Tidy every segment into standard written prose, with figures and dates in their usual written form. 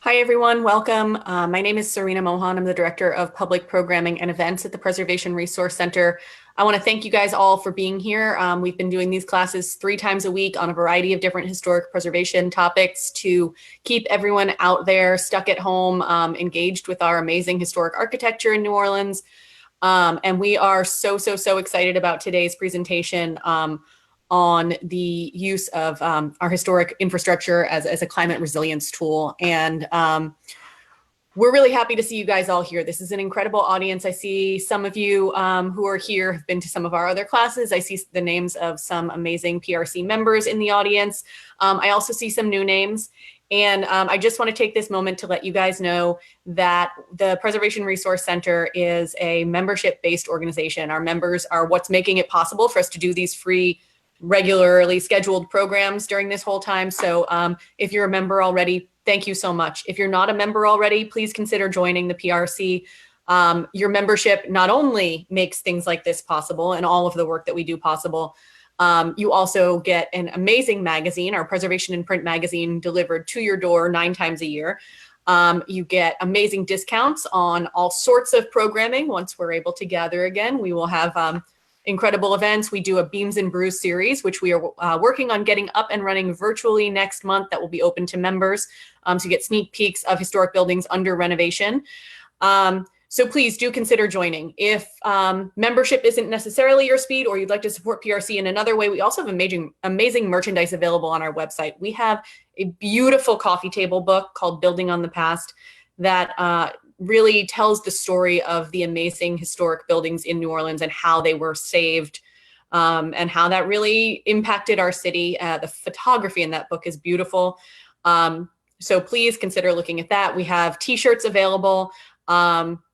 Hi, everyone. Welcome. My name is Serena Mohan. I'm the Director of Public Programming and Events at the Preservation Resource Center. I want to thank you guys all for being here. We've been doing these classes 3 times a week on a variety of different historic preservation topics to keep everyone out there stuck at home, engaged with our amazing historic architecture in New Orleans. And we are so excited about today's presentation on the use of our historic infrastructure as a climate resilience tool. And we're really happy to see you guys all here. This is an incredible audience. I see some of you who are here have been to some of our other classes. I see the names of some amazing PRC members in the audience. I also see some new names. And I just want to take this moment to let you guys know that the Preservation Resource Center is a membership-based organization. Our members are what's making it possible for us to do these free, regularly scheduled programs during this whole time. So if you're a member already, thank you so much. If you're not a member already, please consider joining the PRC. Your membership not only makes things like this possible and all of the work that we do possible, you also get an amazing magazine, our Preservation in Print magazine, delivered to your door 9 times a year. You get amazing discounts on all sorts of programming. Once we're able to gather again, we will have incredible events. We do a Beams and Brews series, which we are working on getting up and running virtually next month. That will be open to members to get sneak peeks of historic buildings under renovation. So please do consider joining. If membership isn't necessarily your speed or you'd like to support PRC in another way, we also have amazing merchandise available on our website. We have a beautiful coffee table book called Building on the Past that really tells the story of the amazing historic buildings in New Orleans and how they were saved and how that really impacted our city. The photography in that book is beautiful. So please consider looking at that. We have t-shirts available.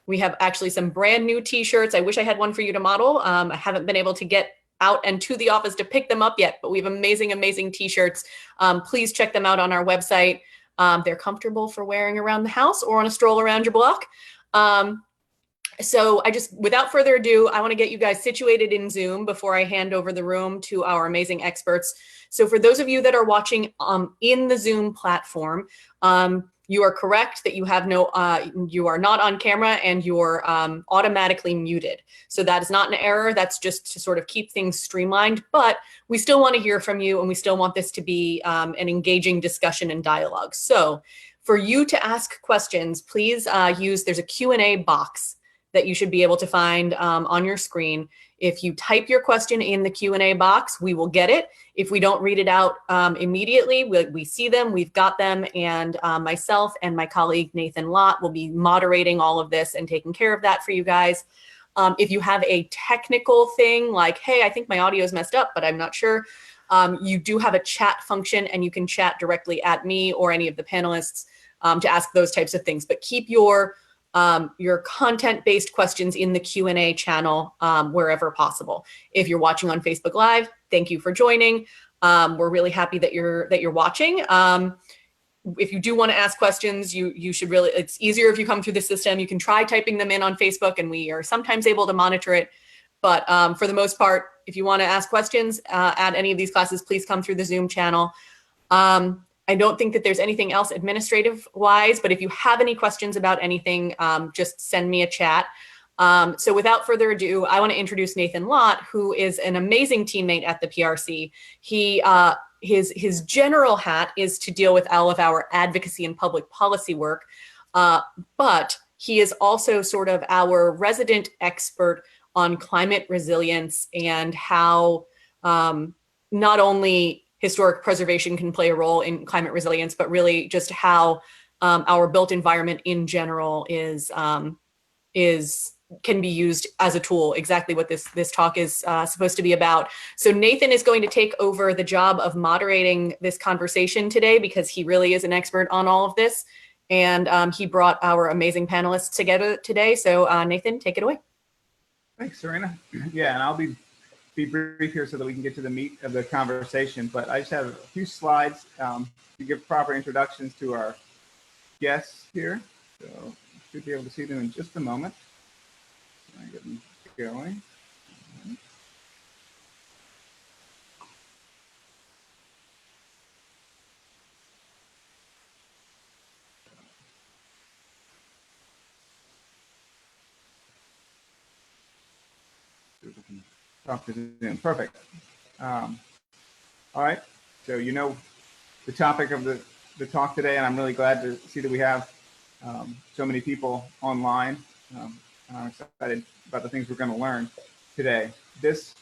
We have actually some brand new t-shirts. I wish I had one for you to model. I haven't been able to get out and to the office to pick them up yet, but we have amazing t-shirts. Please check them out on our website. They're comfortable for wearing around the house or on a stroll around your block. So without further ado, I want to get you guys situated in Zoom before I hand over the room to our amazing experts. So for those of you that are watching in the Zoom platform, you are correct that you are not on camera and you're automatically muted. So that is not an error. That's just to sort of keep things streamlined, but we still want to hear from you and we still want this to be an engaging discussion and dialogue. So for you to ask questions, please there's a Q&A box that you should be able to find on your screen. If you type your question in the Q&A box, we will get it. If we don't read it out immediately, we see them, we've got them, and myself and my colleague Nathan Lott will be moderating all of this and taking care of that for you guys. If you have a technical thing like, hey, I think my audio is messed up, but I'm not sure, you do have a chat function and you can chat directly at me or any of the panelists to ask those types of things. But keep your content-based questions in the Q&A channel wherever possible. If you're watching on Facebook Live, thank you for joining. We're really happy that you're watching. If you do want to ask questions, you should really, it's easier if you come through the system. You can try typing them in on Facebook and we are sometimes able to monitor it. But for the most part, if you want to ask questions at any of these classes, please come through the Zoom channel. I don't think that there's anything else administrative wise, but if you have any questions about anything, just send me a chat. So without further ado, I want to introduce Nathan Lott, who is an amazing teammate at the PRC. His general hat is to deal with all of our advocacy and public policy work, but he is also sort of our resident expert on climate resilience and how not only historic preservation can play a role in climate resilience, but really just how our built environment in general can be used as a tool, exactly what this talk is supposed to be about. So Nathan is going to take over the job of moderating this conversation today because he really is an expert on all of this. And he brought our amazing panelists together today. So Nathan, take it away. Thanks, Serena. Yeah, and I'll be brief here so that we can get to the meat of the conversation, but I just have a few slides to give proper introductions to our guests here. So you should be able to see them in just a moment. I get them going. talk to Zoom. Perfect. All right. So you know the topic of the talk today, and I'm really glad to see that we have so many people online. And I'm excited about the things we're going to learn today. This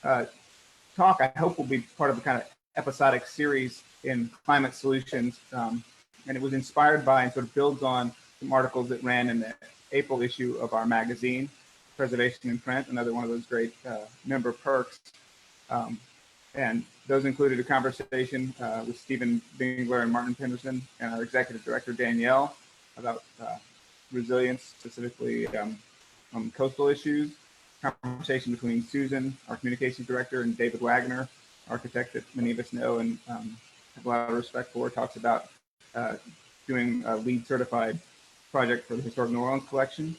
talk, I hope, will be part of a kind of episodic series in climate solutions. And it was inspired by and sort of builds on some articles that ran in the April issue of our magazine, Preservation in Print, another one of those great member perks. And those included a conversation with Stephen Bingler and Martin Penderson and our executive director, Danielle, about resilience, specifically on coastal issues. Conversation between Susan, our communications director, and David Wagner, architect that many of us know and have a lot of respect for, talks about doing a LEED certified project for the Historic New Orleans collection.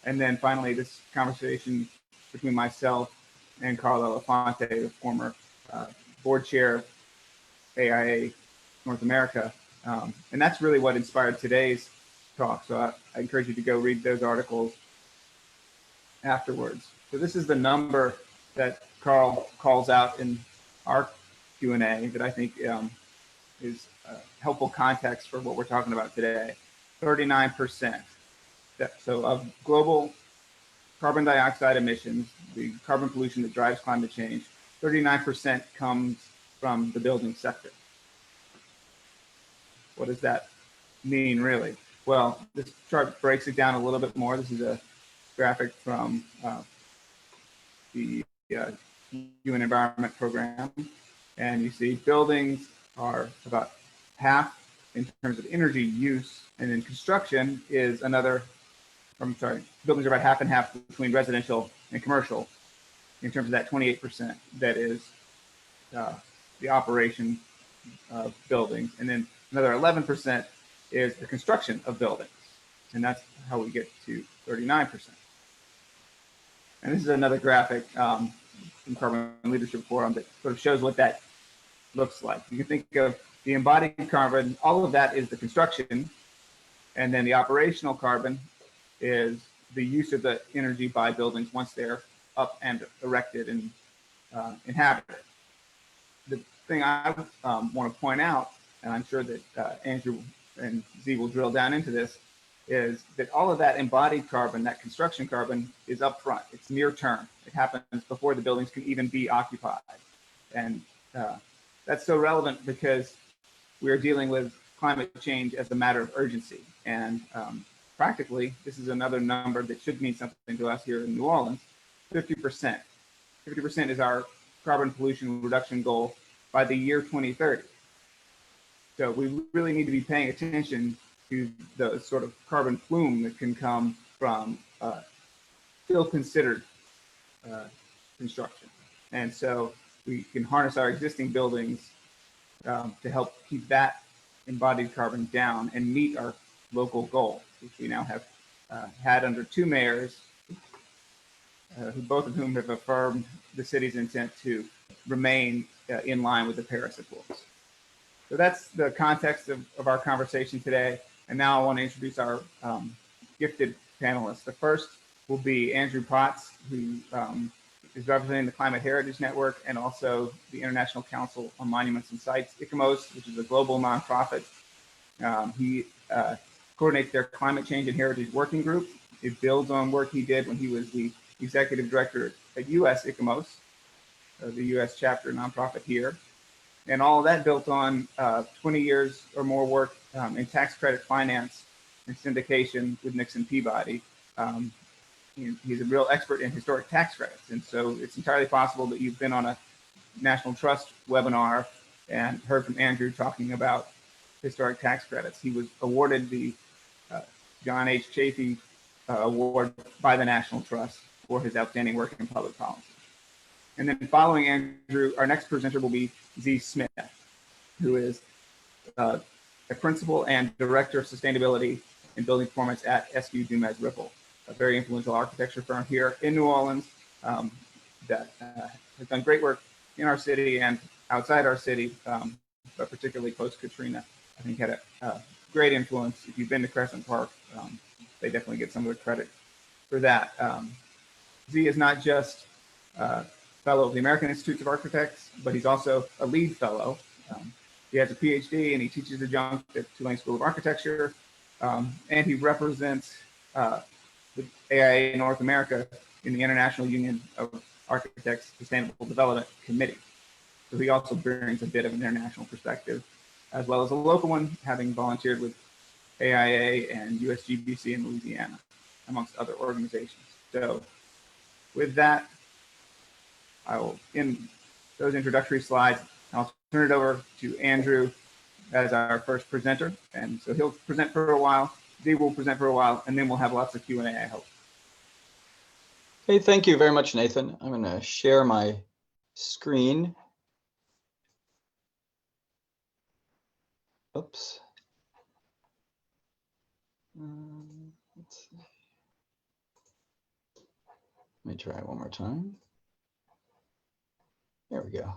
And then finally, this conversation between myself and Carl Elefante, the former board chair, AIA North America. And that's really what inspired today's talk. So I encourage you to go read those articles afterwards. So this is the number that Carl calls out in our Q&A that I think is helpful context for what we're talking about today. 39%. So of global carbon dioxide emissions, the carbon pollution that drives climate change, 39% comes from the building sector. What does that mean, really? Well, this chart breaks it down a little bit more. This is a graphic from the UN Environment Program. And you see buildings are about half in terms of energy use, and then construction is another, buildings are about half and half between residential and commercial in terms of that 28% that is the operation of buildings. And then another 11% is the construction of buildings. And that's how we get to 39%. And this is another graphic from Carbon Leadership Forum that sort of shows what that looks like. You can think of the embodied carbon, all of that is the construction, and then the operational carbon is the use of the energy by buildings once they're up and erected and inhabited. The thing I want to point out, and I'm sure that Andrew and Z will drill down into this, is that all of that embodied carbon, that construction carbon, is upfront. It's near term. It happens before the buildings can even be occupied. And that's so relevant because we are dealing with climate change as a matter of urgency. And practically, this is another number that should mean something to us here in New Orleans, 50%. 50% is our carbon pollution reduction goal by the year 2030. So we really need to be paying attention to the sort of carbon plume that can come from still considered construction. And so we can harness our existing buildings to help keep that embodied carbon down and meet our local goals, which we now have had under two mayors, who both of whom have affirmed the city's intent to remain in line with the Paris Accords. So that's the context of our conversation today. And now I want to introduce our gifted panelists. The first will be Andrew Potts, who is representing the Climate Heritage Network and also the International Council on Monuments and Sites, ICOMOS, which is a global nonprofit. He coordinates their climate change and heritage working group. It builds on work he did when he was the executive director at US ICOMOS, the US chapter nonprofit here. And all of that built on 20 years or more work in tax credit finance and syndication with Nixon Peabody. He's a real expert in historic tax credits. And so it's entirely possible that you've been on a National Trust webinar and heard from Andrew talking about historic tax credits. He was awarded the John H. Chafee Award by the National Trust for his outstanding work in public policy. And then following Andrew, our next presenter will be Z. Smith, who is a principal and director of sustainability and building performance at SU Dumez Ripple, a very influential architecture firm here in New Orleans that has done great work in our city and outside our city, but particularly post-Katrina. I think had a great influence. If you've been to Crescent Park, they definitely get some of the credit for that. Z is not just a fellow of the American Institutes of Architects, but he's also a lead fellow. He has a PhD and he teaches adjunct at Tulane School of Architecture, and he represents the AIA North America in the International Union of Architects Sustainable Development Committee. So he also brings a bit of an international perspective, as well as a local one, having volunteered with AIA and USGBC in Louisiana, amongst other organizations. So with that, I will end those introductory slides. I'll turn it over to Andrew as our first presenter. And so he'll present for a while, Dee will present for a while, and then we'll have lots of Q&A, I hope. Hey, thank you very much, Nathan. I'm going to share my screen. Oops. Let's see. Let me try it one more time. There we go.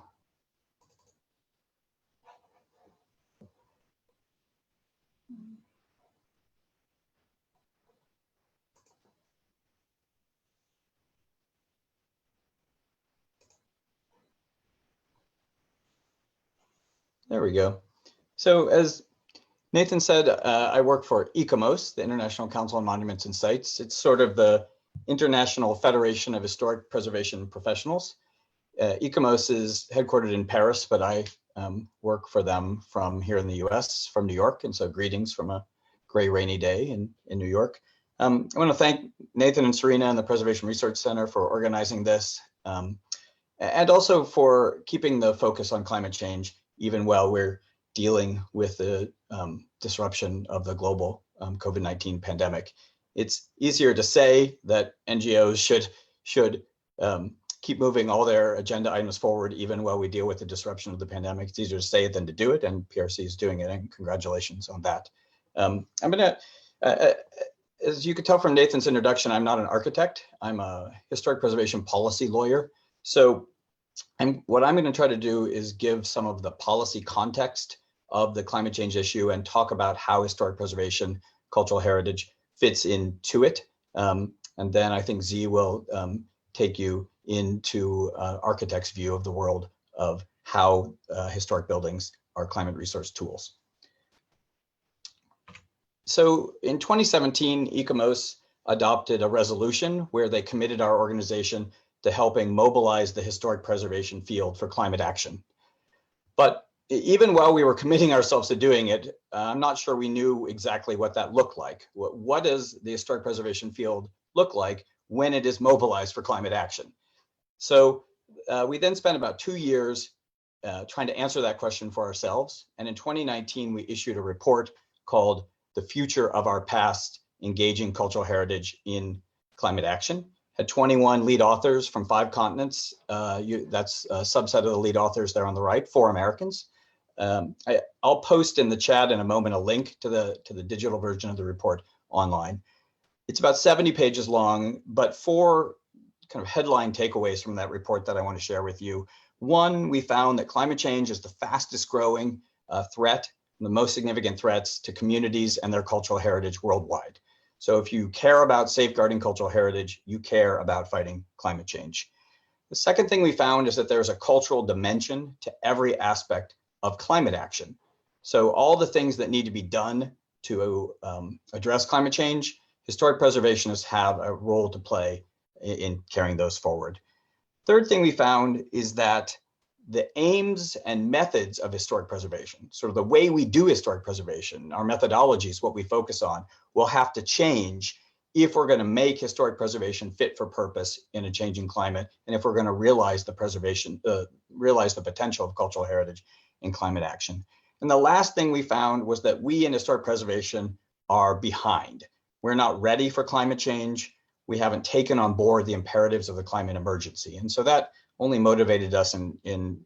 There we go. So as Nathan said, I work for ICOMOS, the International Council on Monuments and Sites. It's sort of the International Federation of Historic Preservation Professionals. ICOMOS is headquartered in Paris, but I work for them from here in the US, from New York. And so greetings from a gray, rainy day in New York. I want to thank Nathan and Serena and the Preservation Research Center for organizing this, and also for keeping the focus on climate change, even while we're dealing with the disruption of the global COVID-19 pandemic. It's easier to say that NGOs should keep moving all their agenda items forward, even while we deal with the disruption of the pandemic. It's easier to say it than to do it, and PRC is doing it, and congratulations on that. I'm gonna, as you could tell from Nathan's introduction, I'm not an architect. I'm a historic preservation policy lawyer. So what I'm gonna try to do is give some of the policy context of the climate change issue and talk about how historic preservation, cultural heritage fits into it. And then I think Z will take you into architects' view of the world of how historic buildings are climate resource tools. So in 2017, ICOMOS adopted a resolution where they committed our organization to helping mobilize the historic preservation field for climate action. But even while we were committing ourselves to doing it, I'm not sure we knew exactly what that looked like. What does the historic preservation field look like when it is mobilized for climate action? So we then spent about 2 years trying to answer that question for ourselves. And in 2019, we issued a report called The Future of Our Past, Engaging Cultural Heritage in Climate Action. Had 21 lead authors from 5 continents. That's a subset of the lead authors there on the right, 4 Americans. I'll post in the chat in a moment a link to the digital version of the report online. It's about 70 pages long, but 4 kind of headline takeaways from that report that I want to share with you. One, we found that climate change is the fastest growing threat, the most significant threats to communities and their cultural heritage worldwide. So if you care about safeguarding cultural heritage, you care about fighting climate change. The second thing we found is that there's a cultural dimension to every aspect of climate action. So all the things that need to be done to address climate change, historic preservationists have a role to play in carrying those forward. Third thing we found is that the aims and methods of historic preservation, sort of the way we do historic preservation, our methodologies, what we focus on, will have to change if we're going to make historic preservation fit for purpose in a changing climate, and if we're going to realize the potential of cultural heritage in climate action. And the last thing we found was that we in historic preservation are behind. We're not ready for climate change. We haven't taken on board the imperatives of the climate emergency. And so that only motivated us in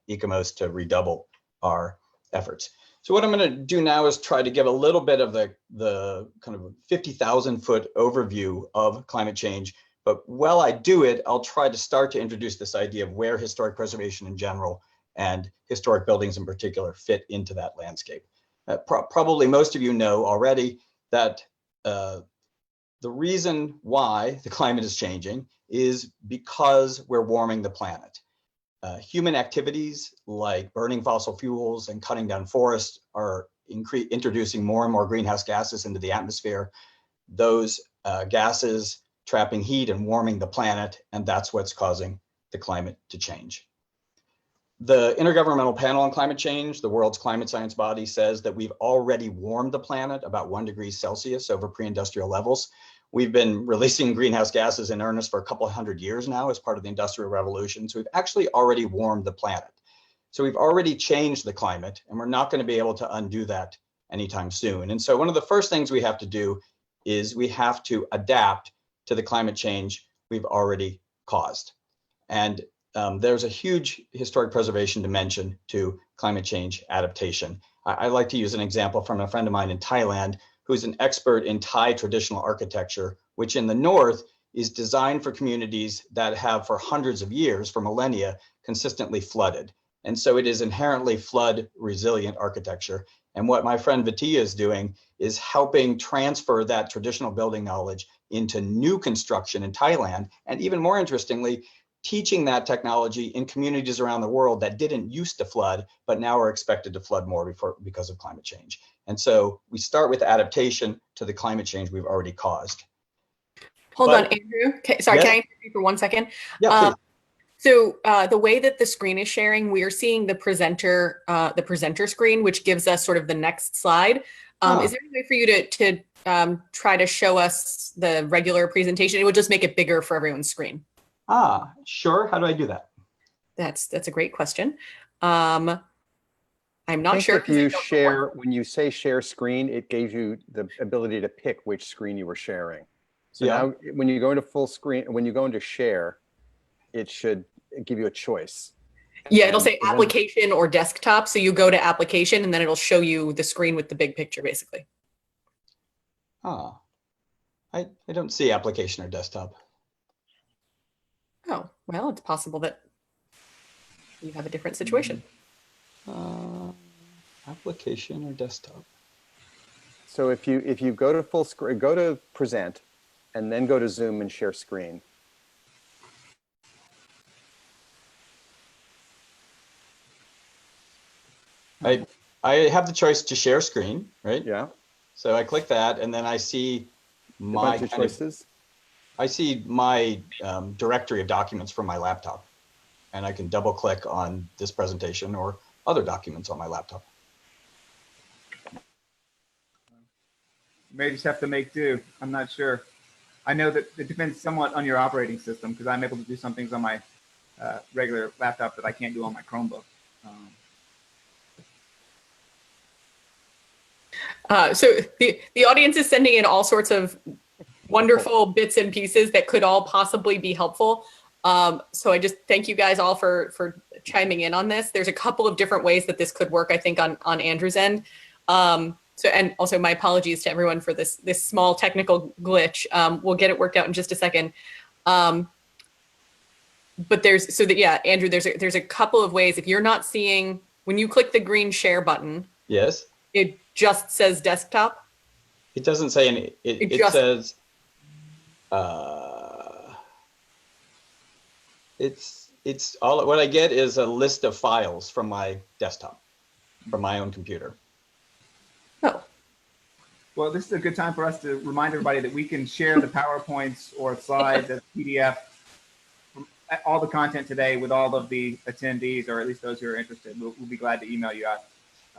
ICOMOS to redouble our efforts. So what I'm going to do now is try to give a little bit of the kind of 50,000 foot overview of climate change. But while I do it, I'll try to start to introduce this idea of where historic preservation in general and historic buildings in particular fit into that landscape. Probably most of you know already that the reason why the climate is changing is because we're warming the planet. Human activities like burning fossil fuels and cutting down forests are introducing more and more greenhouse gases into the atmosphere. Those gases trapping heat and warming the planet, and that's what's causing the climate to change. The Intergovernmental Panel on Climate Change, the world's climate science body, says that we've already warmed the planet about 1 degree Celsius over pre-industrial levels. We've been releasing greenhouse gases in earnest for a couple of hundred years now as part of the Industrial Revolution. So we've actually already warmed the planet. So we've already changed the climate, and we're not going to be able to undo that anytime soon. And so one of the first things we have to do is we have to adapt to the climate change we've already caused. And there's a huge historic preservation dimension to climate change adaptation. I like to use an example from a friend of mine in Thailand, who's an expert in Thai traditional architecture, which in the north is designed for communities that have for hundreds of years, for millennia, consistently flooded. And so it is inherently flood resilient architecture. And what my friend Vitia is doing is helping transfer that traditional building knowledge into new construction in Thailand. And even more interestingly, teaching that technology in communities around the world that didn't used to flood, but now are expected to flood more because of climate change. And so we start with adaptation to the climate change we've already caused. Hold on, Andrew. Sorry, Yes? can I interrupt you for 1 second? Yeah, please. So the way that the screen is sharing, we are seeing the presenter screen, which gives us sort of the next slide. Is there any way for you to try to show us the regular presentation? It would just make it bigger for everyone's screen. Sure. How do I do that? That's a great question. I'm not sure. If you share, when you say share screen, it gives you the ability to pick which screen you were sharing. So Yeah. now when you go into full screen, when you go into share, it should give you a choice. Yeah, it'll say And then- application or desktop. So you go to application and then it'll show you the screen with the big picture, basically. I don't see application or desktop. Oh, well, it's possible that you have a different situation. Application or desktop. So if you go to full screen, go to present, and then go to Zoom and share screen. I have the choice to share screen, right? Yeah. So I click that, and then I see A my bunch of choices. I see my directory of documents from my laptop, and I can double click on this presentation or other documents on my laptop. You may just have to make do. I'm not sure. I know that it depends somewhat on your operating system, because I'm able to do some things on my regular laptop that I can't do on my Chromebook. So the audience is sending in all sorts of wonderful bits and pieces that could all possibly be helpful. So I just thank you guys all for chiming in on this. There's a couple of different ways that this could work, I think, on Andrew's end. So, and also my apologies to everyone for this small technical glitch. We'll get it worked out in just a second. But Andrew, there's a couple of ways. If you're not seeing, when you click the green share button, Yes. it just says desktop. It doesn't say any. It says. It's all. What I get is a list of files from my desktop, from my own computer. Oh. Well, this is a good time for us to remind everybody that we can share the PowerPoints or slides as PDF, from all the content today with all of the attendees, or at least those who are interested. We'll be glad to email you out.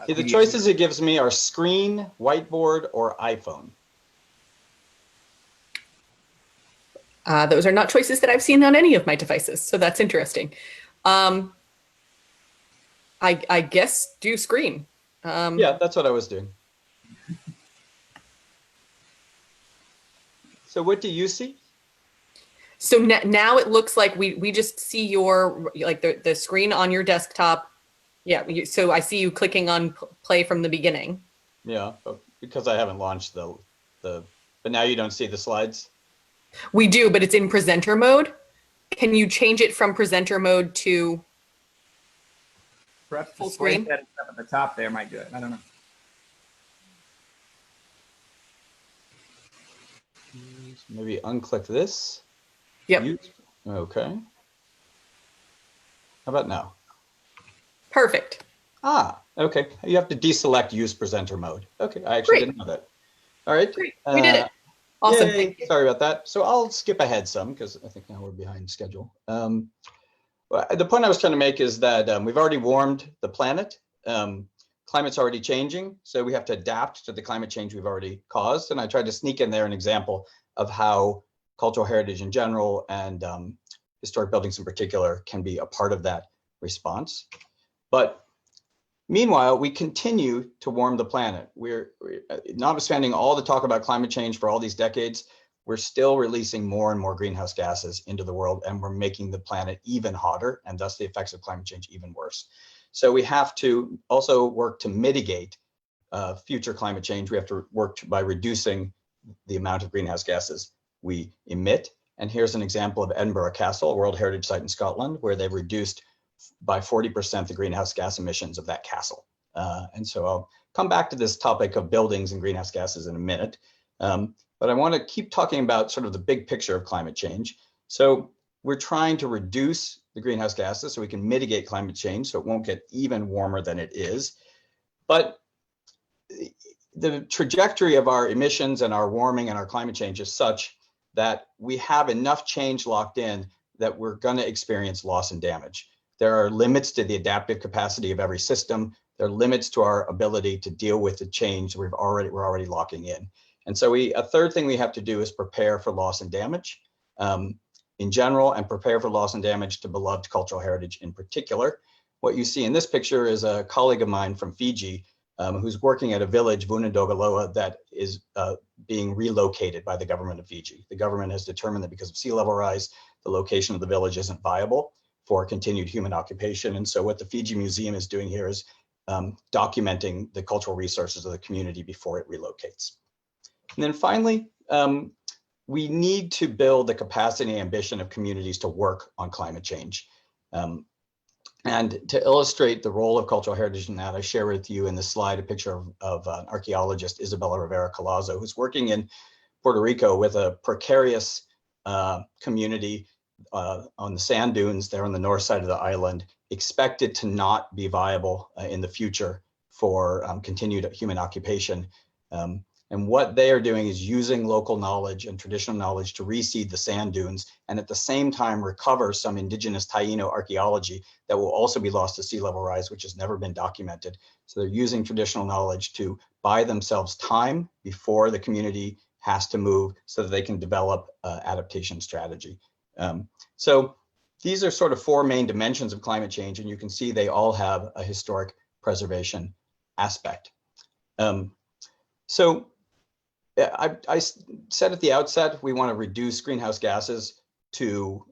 The choices it gives me are screen, whiteboard, or iPhone. Those are not choices that I've seen on any of my devices, so that's interesting. I guess do screen. Yeah, that's what I was doing. So what do you see? So now it looks like we just see your, like the screen on your desktop. Yeah, so I see you clicking on play from the beginning. Yeah, because I haven't launched but now you don't see the slides? We do, but it's in presenter mode. Can you change it from presenter mode to Perhaps full display screen? settings up at the top there might do it. I don't know. Maybe unclick this. Yep. Use Okay. How about now? Perfect. Ah, okay. You have to deselect use presenter mode. Okay, I actually Great. didn't know that. All right. Great. We did it. Awesome. Yay. Thank you. Sorry about that. So I'll skip ahead some because I think now we're behind schedule. Well, the point I was trying to make is that we've already warmed the planet. Climate's already changing, so we have to adapt to the climate change we've already caused. And I tried to sneak in there an example of how cultural heritage in general and historic buildings in particular can be a part of that response. But meanwhile, we continue to warm the planet. We're notwithstanding all the talk about climate change for all these decades, we're still releasing more and more greenhouse gases into the world, and we're making the planet even hotter, and thus the effects of climate change even worse. So we have to also work to mitigate future climate change. We have to work by reducing the amount of greenhouse gases we emit. And here's an example of Edinburgh Castle, a World Heritage Site in Scotland, where they've reduced by 40% the greenhouse gas emissions of that castle. And so I'll come back to this topic of buildings and greenhouse gases in a minute. But I want to keep talking about sort of the big picture of climate change. So we're trying to reduce the greenhouse gases so we can mitigate climate change so it won't get even warmer than it is. But the trajectory of our emissions and our warming and our climate change is such that we have enough change locked in that we're going to experience loss and damage. There are limits to the adaptive capacity of every system. There are limits to our ability to deal with the change we're already locking in. And so a third thing we have to do is prepare for loss and damage in general, and prepare for loss and damage to beloved cultural heritage in particular. What you see in this picture is a colleague of mine from Fiji who's working at a village, Vunandogaloa, that is being relocated by the government of Fiji. The government has determined that because of sea level rise, the location of the village isn't viable for continued human occupation. And so what the Fiji Museum is doing here is documenting the cultural resources of the community before it relocates. And then finally, we need to build the capacity and ambition of communities to work on climate change. And to illustrate the role of cultural heritage in that, I share with you in this slide a picture of an archaeologist, Isabella Rivera Colazo, who's working in Puerto Rico with a precarious community on the sand dunes there on the north side of the island, expected to not be viable in the future for continued human occupation. And what they are doing is using local knowledge and traditional knowledge to reseed the sand dunes, and at the same time recover some indigenous Taino archaeology that will also be lost to sea level rise, which has never been documented. So they're using traditional knowledge to buy themselves time before the community has to move so that they can develop adaptation strategy. So these are sort of four main dimensions of climate change, and you can see they all have a historic preservation aspect. So I said at the outset, we want to reduce greenhouse gases to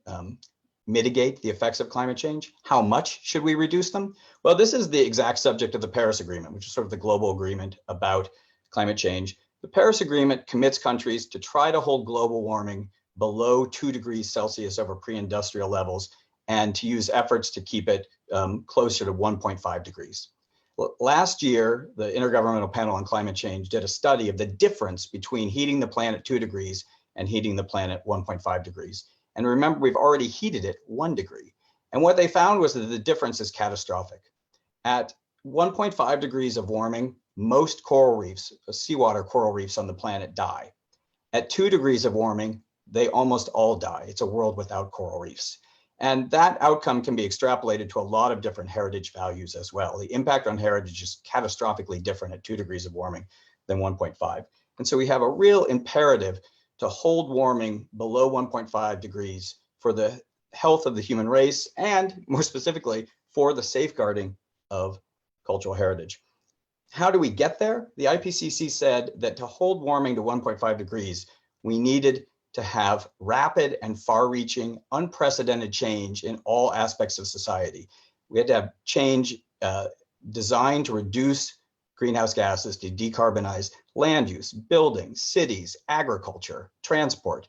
mitigate the effects of climate change. How much should we reduce them? Well, this is the exact subject of the Paris Agreement, which is sort of the global agreement about climate change. The Paris Agreement commits countries to try to hold global warming below 2 degrees Celsius over pre-industrial levels, and to use efforts to keep it closer to 1.5 degrees. Last year, the Intergovernmental Panel on Climate Change did a study of the difference between heating the planet 2 degrees and heating the planet 1.5 degrees. And remember, we've already heated it 1 degree. And what they found was that the difference is catastrophic. At 1.5 degrees of warming, most coral reefs, seawater coral reefs on the planet die. At 2 degrees of warming, they almost all die. It's a world without coral reefs. And that outcome can be extrapolated to a lot of different heritage values as well. The impact on heritage is catastrophically different at 2 degrees of warming than 1.5. And so we have a real imperative to hold warming below 1.5 degrees for the health of the human race, and more specifically, for the safeguarding of cultural heritage. How do we get there? The IPCC said that to hold warming to 1.5 degrees, we needed to have rapid and far-reaching, unprecedented change in all aspects of society. We had to have change designed to reduce greenhouse gases, to decarbonize land use, buildings, cities, agriculture, transport,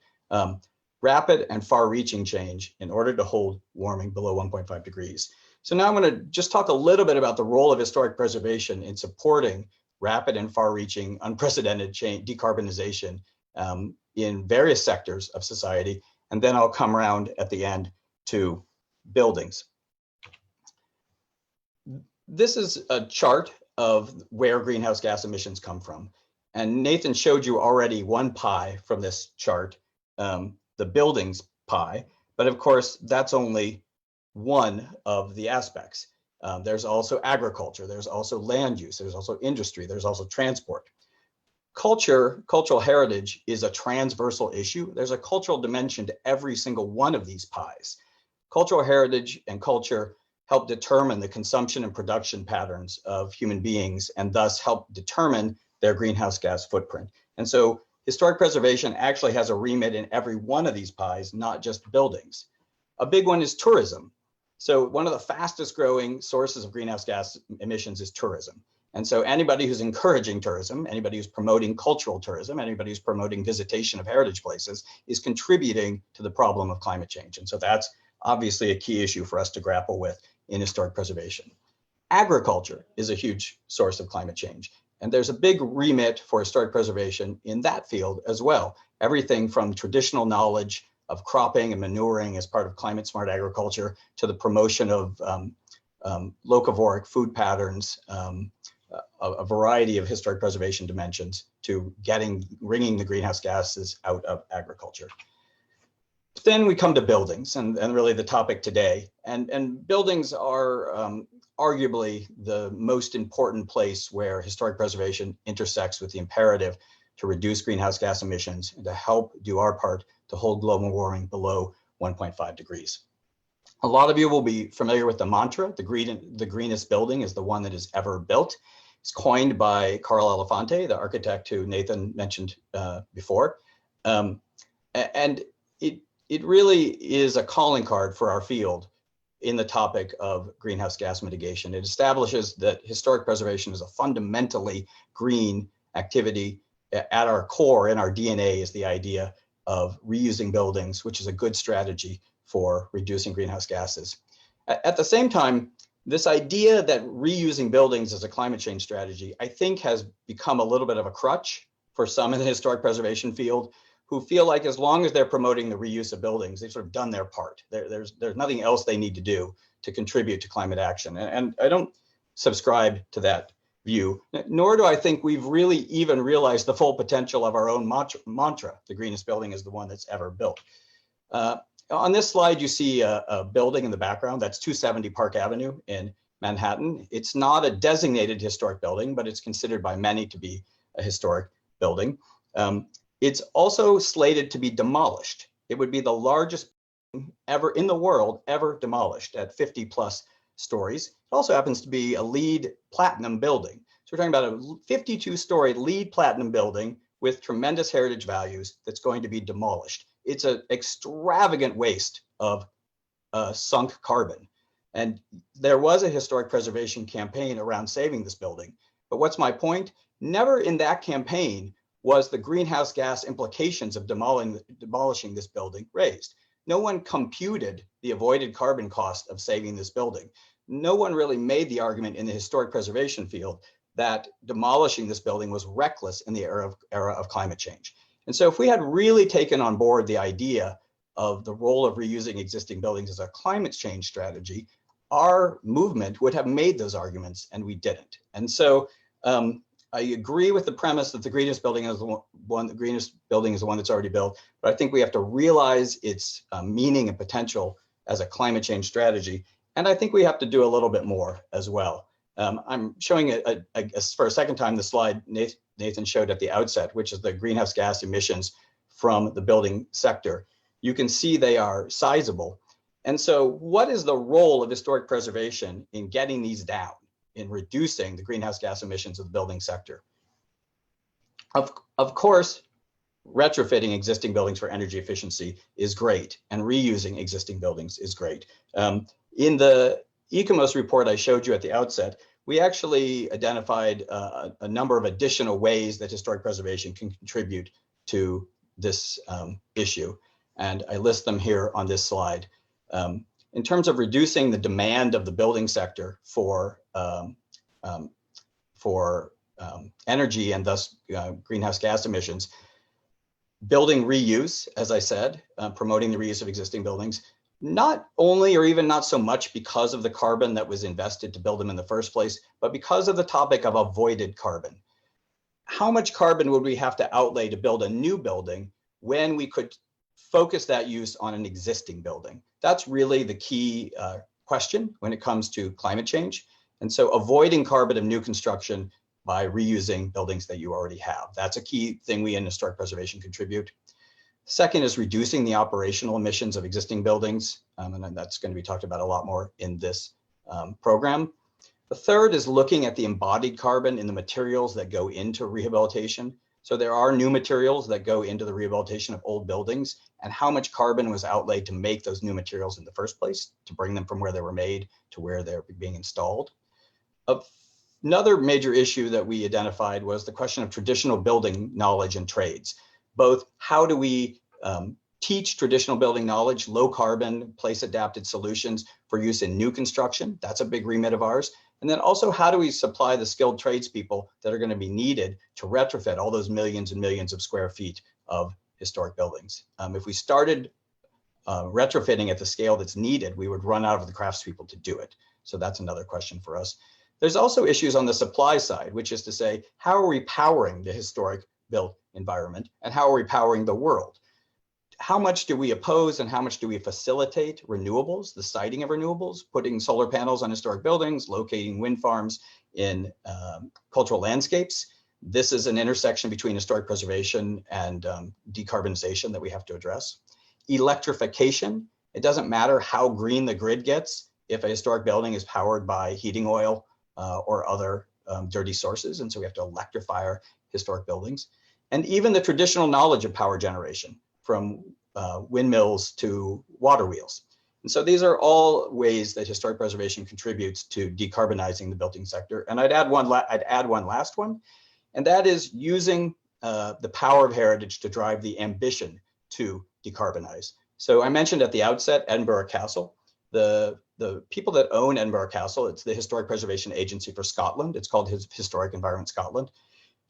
rapid and far-reaching change in order to hold warming below 1.5 degrees. So now I'm going to just talk a little bit about the role of historic preservation in supporting rapid and far-reaching, unprecedented change, decarbonization in various sectors of society, and then I'll come around at the end to buildings. This is a chart of where greenhouse gas emissions come from. And Nathan showed you already one pie from this chart, the buildings pie, but of course, that's only one of the aspects. There's also agriculture, there's also land use, there's also industry, there's also transport. Cultural heritage is a transversal issue. There's a cultural dimension to every single one of these pies. Cultural heritage and culture help determine the consumption and production patterns of human beings and thus help determine their greenhouse gas footprint. And so historic preservation actually has a remit in every one of these pies, not just buildings. A big one is tourism. So one of the fastest growing sources of greenhouse gas emissions is tourism. And so anybody who's encouraging tourism, anybody who's promoting cultural tourism, anybody who's promoting visitation of heritage places is contributing to the problem of climate change. And so that's obviously a key issue for us to grapple with in historic preservation. Agriculture is a huge source of climate change. And there's a big remit for historic preservation in that field as well. Everything from traditional knowledge of cropping and manuring as part of climate smart agriculture to the promotion of locavoric food patterns, a variety of historic preservation dimensions to wringing the greenhouse gases out of agriculture. Then we come to buildings and really the topic today. And buildings are arguably the most important place where historic preservation intersects with the imperative to reduce greenhouse gas emissions and to help do our part to hold global warming below 1.5 degrees. A lot of you will be familiar with the mantra, the greenest building is the one that is ever built. It's coined by Carl Elefante, the architect who Nathan mentioned before. And it really is a calling card for our field in the topic of greenhouse gas mitigation. It establishes that historic preservation is a fundamentally green activity. At our core, in our DNA, is the idea of reusing buildings, which is a good strategy for reducing greenhouse gases. At the same time, this idea that reusing buildings as a climate change strategy, I think, has become a little bit of a crutch for some in the historic preservation field who feel like as long as they're promoting the reuse of buildings, they've sort of done their part. There's nothing else they need to do to contribute to climate action. And I don't subscribe to that view, nor do I think we've really even realized the full potential of our own mantra, the greenest building is the one that's ever built. On this slide, you see a building in the background. That's 270 Park Avenue in Manhattan. It's not a designated historic building, but it's considered by many to be a historic building. It's also slated to be demolished. It would be the largest ever in the world ever demolished at 50 plus stories. It also happens to be a LEED platinum building. So we're talking about a 52-story LEED platinum building with tremendous heritage values that's going to be demolished. It's an extravagant waste of sunk carbon. And there was a historic preservation campaign around saving this building. But what's my point? Never in that campaign was the greenhouse gas implications of demolishing this building raised. No one computed the avoided carbon cost of saving this building. No one really made the argument in the historic preservation field that demolishing this building was reckless in the era of climate change. And so if we had really taken on board the idea of the role of reusing existing buildings as a climate change strategy, our movement would have made those arguments, and we didn't. And so I agree with the premise that the greenest building is the one that's already built, but I think we have to realize its meaning and potential as a climate change strategy. And I think we have to do a little bit more as well. I'm showing for a second time the slide Nathan showed at the outset, which is the greenhouse gas emissions from the building sector. You can see they are sizable. And so what is the role of historic preservation in getting these down, in reducing the greenhouse gas emissions of the building sector? Of course, retrofitting existing buildings for energy efficiency is great, and reusing existing buildings is great. In the ECOMOS report I showed you at the outset, we actually identified a number of additional ways that historic preservation can contribute to this issue. And I list them here on this slide. In terms of reducing the demand of the building sector for energy and thus greenhouse gas emissions, Building reuse, as I said, promoting the reuse of existing buildings, not only or even not so much because of the carbon that was invested to build them in the first place, but because of the topic of avoided carbon. How much carbon would we have to outlay to build a new building when we could focus that use on an existing building? That's really the key question when it comes to climate change. And so avoiding carbon of new construction by reusing buildings that you already have. That's a key thing we in historic preservation contribute. Second is reducing the operational emissions of existing buildings. And then that's going to be talked about a lot more in this program. The third is looking at the embodied carbon in the materials that go into rehabilitation. So there are new materials that go into the rehabilitation of old buildings, and how much carbon was outlaid to make those new materials in the first place, to bring them from where they were made to where they're being installed. Another major issue that we identified was the question of traditional building knowledge and trades. Both how do we teach traditional building knowledge, low carbon, place adapted solutions for use in new construction? That's a big remit of ours. And then also, how do we supply the skilled tradespeople that are going to be needed to retrofit all those millions and millions of square feet of historic buildings? If we started retrofitting at the scale that's needed, we would run out of the craftspeople to do it. So that's another question for us. There's also issues on the supply side, which is to say, how are we powering the historic built environment and how are we powering the world? How much do we oppose and how much do we facilitate renewables, the siting of renewables, putting solar panels on historic buildings, locating wind farms in cultural landscapes? This is an intersection between historic preservation and decarbonization that we have to address. Electrification, it doesn't matter how green the grid gets if a historic building is powered by heating oil or other dirty sources. And so we have to electrify our historic buildings. And even the traditional knowledge of power generation, from windmills to water wheels. And so these are all ways that historic preservation contributes to decarbonizing the building sector. And I'd add one last one, and that is using the power of heritage to drive the ambition to decarbonize. So I mentioned at the outset, Edinburgh Castle. The people that own Edinburgh Castle, it's the Historic Preservation Agency for Scotland. It's called Historic Environment Scotland.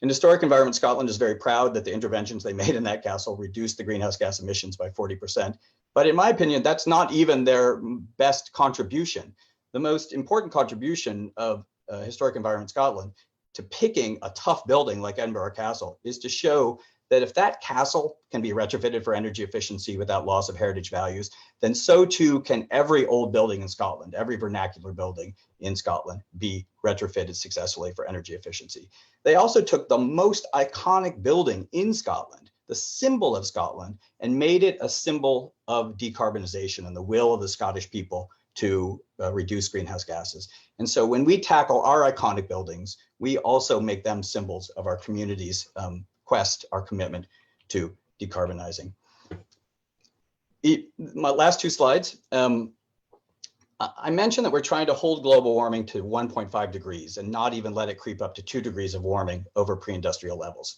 And Historic Environment Scotland is very proud that the interventions they made in that castle reduced the greenhouse gas emissions by 40%. But in my opinion, that's not even their best contribution. The most important contribution of Historic Environment Scotland to picking a tough building like Edinburgh Castle is to show that if that castle can be retrofitted for energy efficiency without loss of heritage values, then so too can every old building in Scotland, every vernacular building in Scotland be retrofitted successfully for energy efficiency. They also took the most iconic building in Scotland, the symbol of Scotland, and made it a symbol of decarbonization and the will of the Scottish people to reduce greenhouse gases. And so when we tackle our iconic buildings, we also make them symbols of our community's quest, our commitment to decarbonizing. My last two slides. I mentioned that we're trying to hold global warming to 1.5 degrees and not even let it creep up to 2 degrees of warming over pre-industrial levels.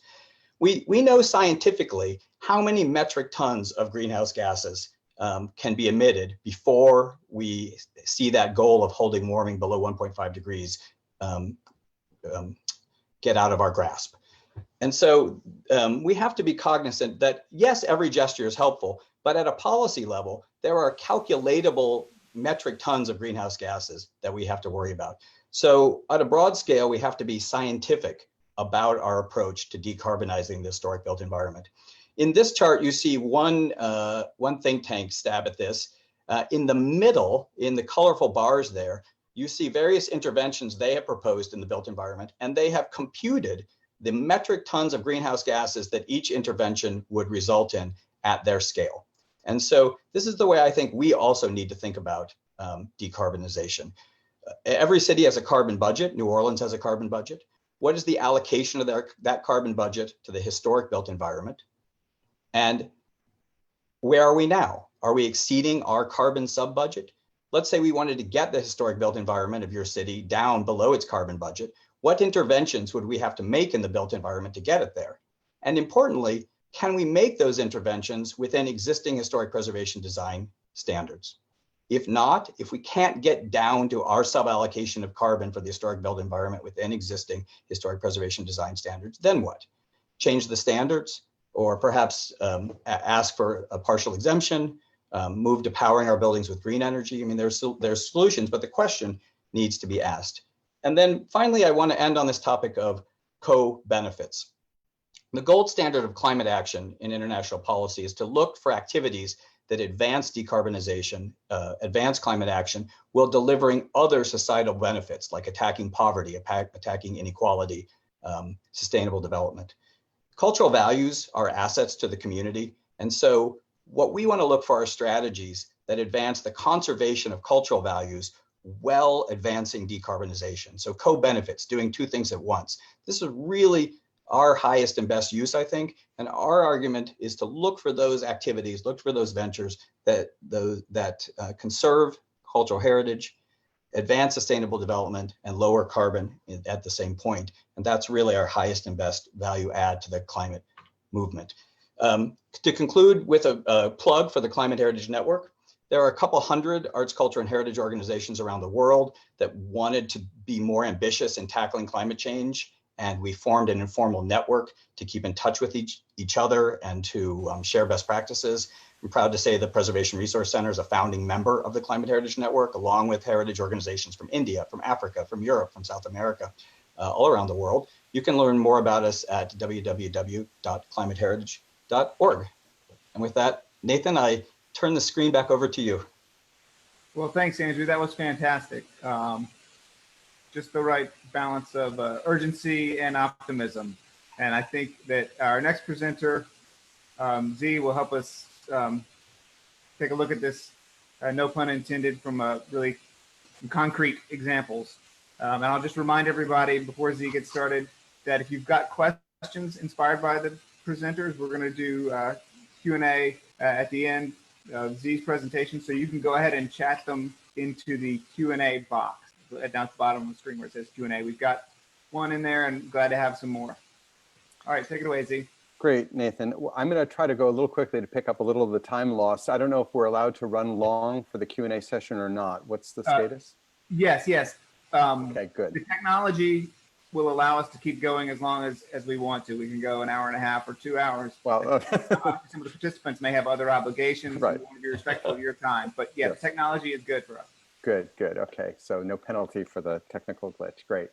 We know scientifically how many metric tons of greenhouse gases can be emitted before we see that goal of holding warming below 1.5 degrees get out of our grasp. And so we have to be cognizant that, yes, every gesture is helpful, but at a policy level, there are calculatable metric tons of greenhouse gases that we have to worry about. So at a broad scale, we have to be scientific about our approach to decarbonizing the historic built environment. In this chart, you see one think tank stab at this. In the middle, in the colorful bars there, you see various interventions they have proposed in the built environment, and they have computed the metric tons of greenhouse gases that each intervention would result in at their scale. And so this is the way I think we also need to think about decarbonization. Every city has a carbon budget. New Orleans has a carbon budget. What is the allocation of that carbon budget to the historic built environment? And where are we now? Are we exceeding our carbon sub-budget? Let's say we wanted to get the historic built environment of your city down below its carbon budget. What interventions would we have to make in the built environment to get it there? And importantly, can we make those interventions within existing historic preservation design standards? If not, if we can't get down to our sub-allocation of carbon for the historic built environment within existing historic preservation design standards, then what? Change the standards or perhaps ask for a partial exemption, move to powering our buildings with green energy. I mean, there's solutions, but the question needs to be asked. And then finally, I want to end on this topic of co-benefits. The gold standard of climate action in international policy is to look for activities that advance decarbonization, advance climate action, while delivering other societal benefits like attacking poverty, attacking inequality, sustainable development. Cultural values are assets to the community. And so what we want to look for are strategies that advance the conservation of cultural values while advancing decarbonization. So co-benefits, doing two things at once. This is really our highest and best use, I think. And our argument is to look for those activities, look for those ventures that conserve cultural heritage, advance sustainable development, and lower carbon at the same point. And that's really our highest and best value add to the climate movement. To conclude with a plug for the Climate Heritage Network, there are a couple hundred arts, culture, and heritage organizations around the world that wanted to be more ambitious in tackling climate change. And we formed an informal network to keep in touch with each other and to share best practices. I'm proud to say the Preservation Resource Center is a founding member of the Climate Heritage Network, along with heritage organizations from India, from Africa, from Europe, from South America, all around the world. You can learn more about us at www.climateheritage.org. And with that, Nathan, I turn the screen back over to you. Well, thanks, Andrew. That was fantastic. Just the right balance of urgency and optimism. And I think that our next presenter, Z, will help us take a look at this, no pun intended, from really concrete examples. And I'll just remind everybody before Z gets started that if you've got questions inspired by the presenters, we're going to do Q&A at the end of Z's presentation. So you can go ahead and chat them into the Q&A box down at the bottom of the screen where it says Q&A. We've got one in there and glad to have some more. All right, take it away, Z. Great, Nathan. Well, I'm going to try to go a little quickly to pick up a little of the time lost. I don't know if we're allowed to run long for the Q&A session or not. What's the status? Yes. Okay, good. The technology will allow us to keep going as long as we want to. We can go an hour and a half or 2 hours. Well, some of the participants may have other obligations. Right. We want to be respectful of your time. But yeah, Yes. Technology is good for us. Good. Okay, so no penalty for the technical glitch. Great.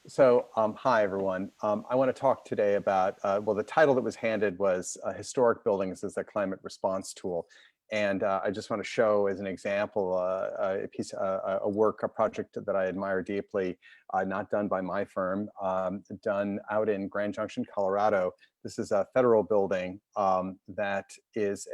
So hi, everyone. I want to talk today about, well, the title that was handed was Historic Buildings as a Climate Response Tool. And I just want to show as an example a project that I admire deeply, not done by my firm, done out in Grand Junction, Colorado. This is a federal building that is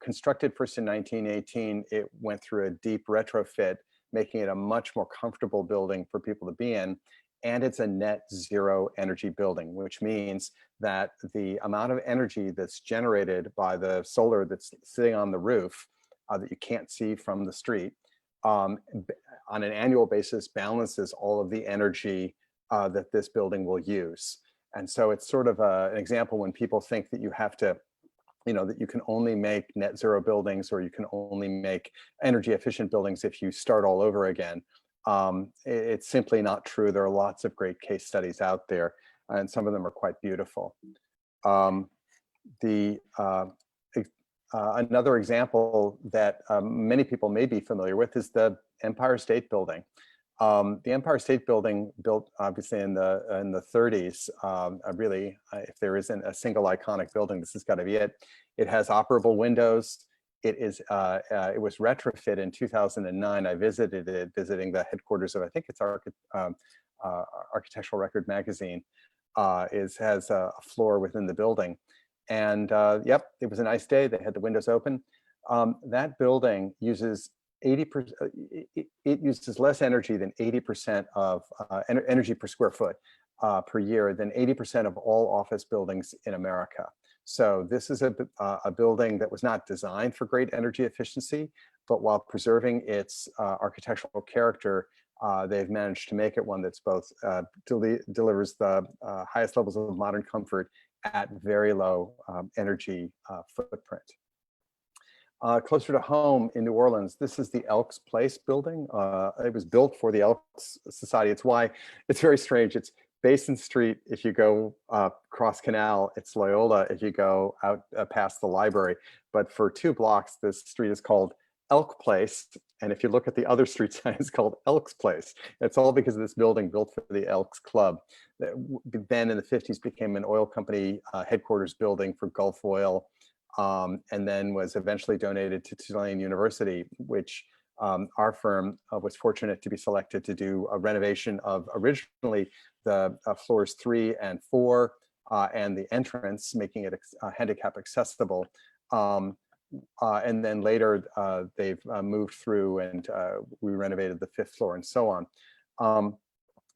constructed first in 1918. It went through a deep retrofit, making it a much more comfortable building for people to be in. And it's a net zero energy building, which means that the amount of energy that's generated by the solar that's sitting on the roof that you can't see from the street on an annual basis balances all of the energy that this building will use. And so it's sort of an example when people think that you have to, that you can only make net zero buildings or you can only make energy efficient buildings if you start all over again. It's simply not true. There are lots of great case studies out there, and some of them are quite beautiful. Another example that many people may be familiar with is the Empire State Building. The Empire State Building, built obviously in the 30s, really, if there isn't a single iconic building, this has got to be it. It has operable windows. It was retrofit in 2009. I visited it, visiting the headquarters of, I think it's Architectural Record Magazine. Has a floor within the building, and yep, it was a nice day. They had the windows open. That building uses 80%. It uses less energy than 80% of energy per square foot per year than 80% of all office buildings in America. So this is a building that was not designed for great energy efficiency, but while preserving its architectural character, they've managed to make it one that's both delivers the highest levels of modern comfort at very low energy footprint. Closer to home in New Orleans, this is the Elks Place building. It was built for the Elks Society. It's why it's very strange. It's Basin Street, if you go cross canal, it's Loyola if you go out past the library. But for 2 blocks, this street is called Elk Place. And if you look at the other street sign, it's called Elks Place. It's all because of this building built for the Elks Club. That then in the 50s became an oil company headquarters building for Gulf Oil, and then was eventually donated to Tulane University, which our firm was fortunate to be selected to do a renovation of originally the floors 3 and 4 and the entrance, making it handicap accessible. And then later they've moved through and we renovated the 5th floor and so on.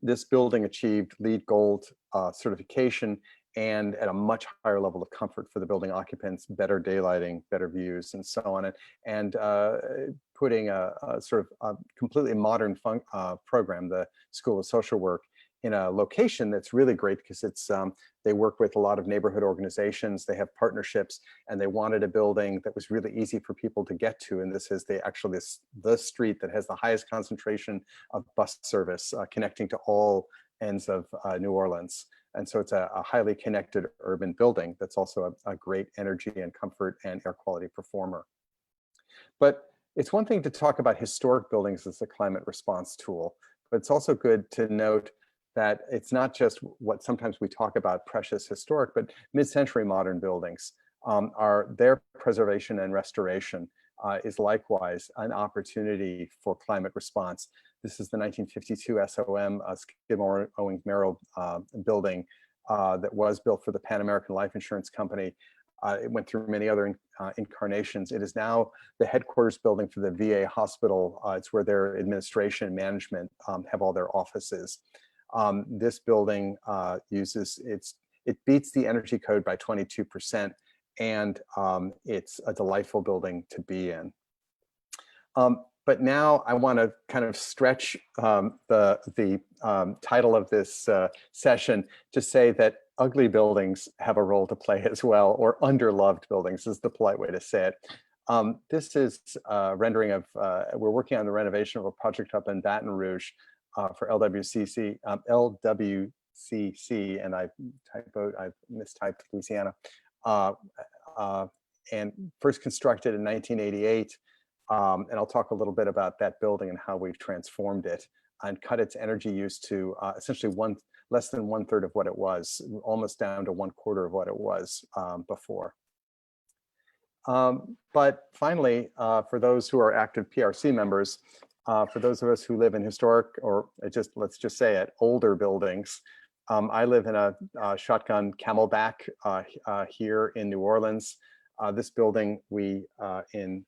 This building achieved LEED Gold certification and at a much higher level of comfort for the building occupants, better daylighting, better views, and so on, and putting a sort of a completely modern program, the School of Social Work, in a location that's really great because it's they work with a lot of neighborhood organizations, they have partnerships, and they wanted a building that was really easy for people to get to. And this is the street that has the highest concentration of bus service connecting to all ends of New Orleans. And so it's a highly connected urban building that's also a great energy and comfort and air quality performer. But it's one thing to talk about historic buildings as a climate response tool, but it's also good to note that it's not just what sometimes we talk about precious historic, but mid-century modern buildings their preservation and restoration is likewise an opportunity for climate response. This is the 1952 SOM Skidmore, Owings Merrill building that was built for the Pan American Life Insurance Company. It went through many other incarnations. It is now the headquarters building for the VA hospital. It's where their administration and management have all their offices. This building it beats the energy code by 22%, and it's a delightful building to be in. But now I want to kind of stretch the title of this session to say that ugly buildings have a role to play as well, or underloved buildings is the polite way to say it. This is a rendering of, we're working on the renovation of a project up in Baton Rouge for LWCC, and I've mistyped Louisiana, and first constructed in 1988. And I'll talk a little bit about that building and how we've transformed it and cut its energy use to essentially less than 1/3 of what it was, almost down to 1/4 of what it was before. But finally, for those who are active PRC members, for those of us who live in historic, or let's just say it, older buildings, I live in a shotgun Camelback here in New Orleans. This building, in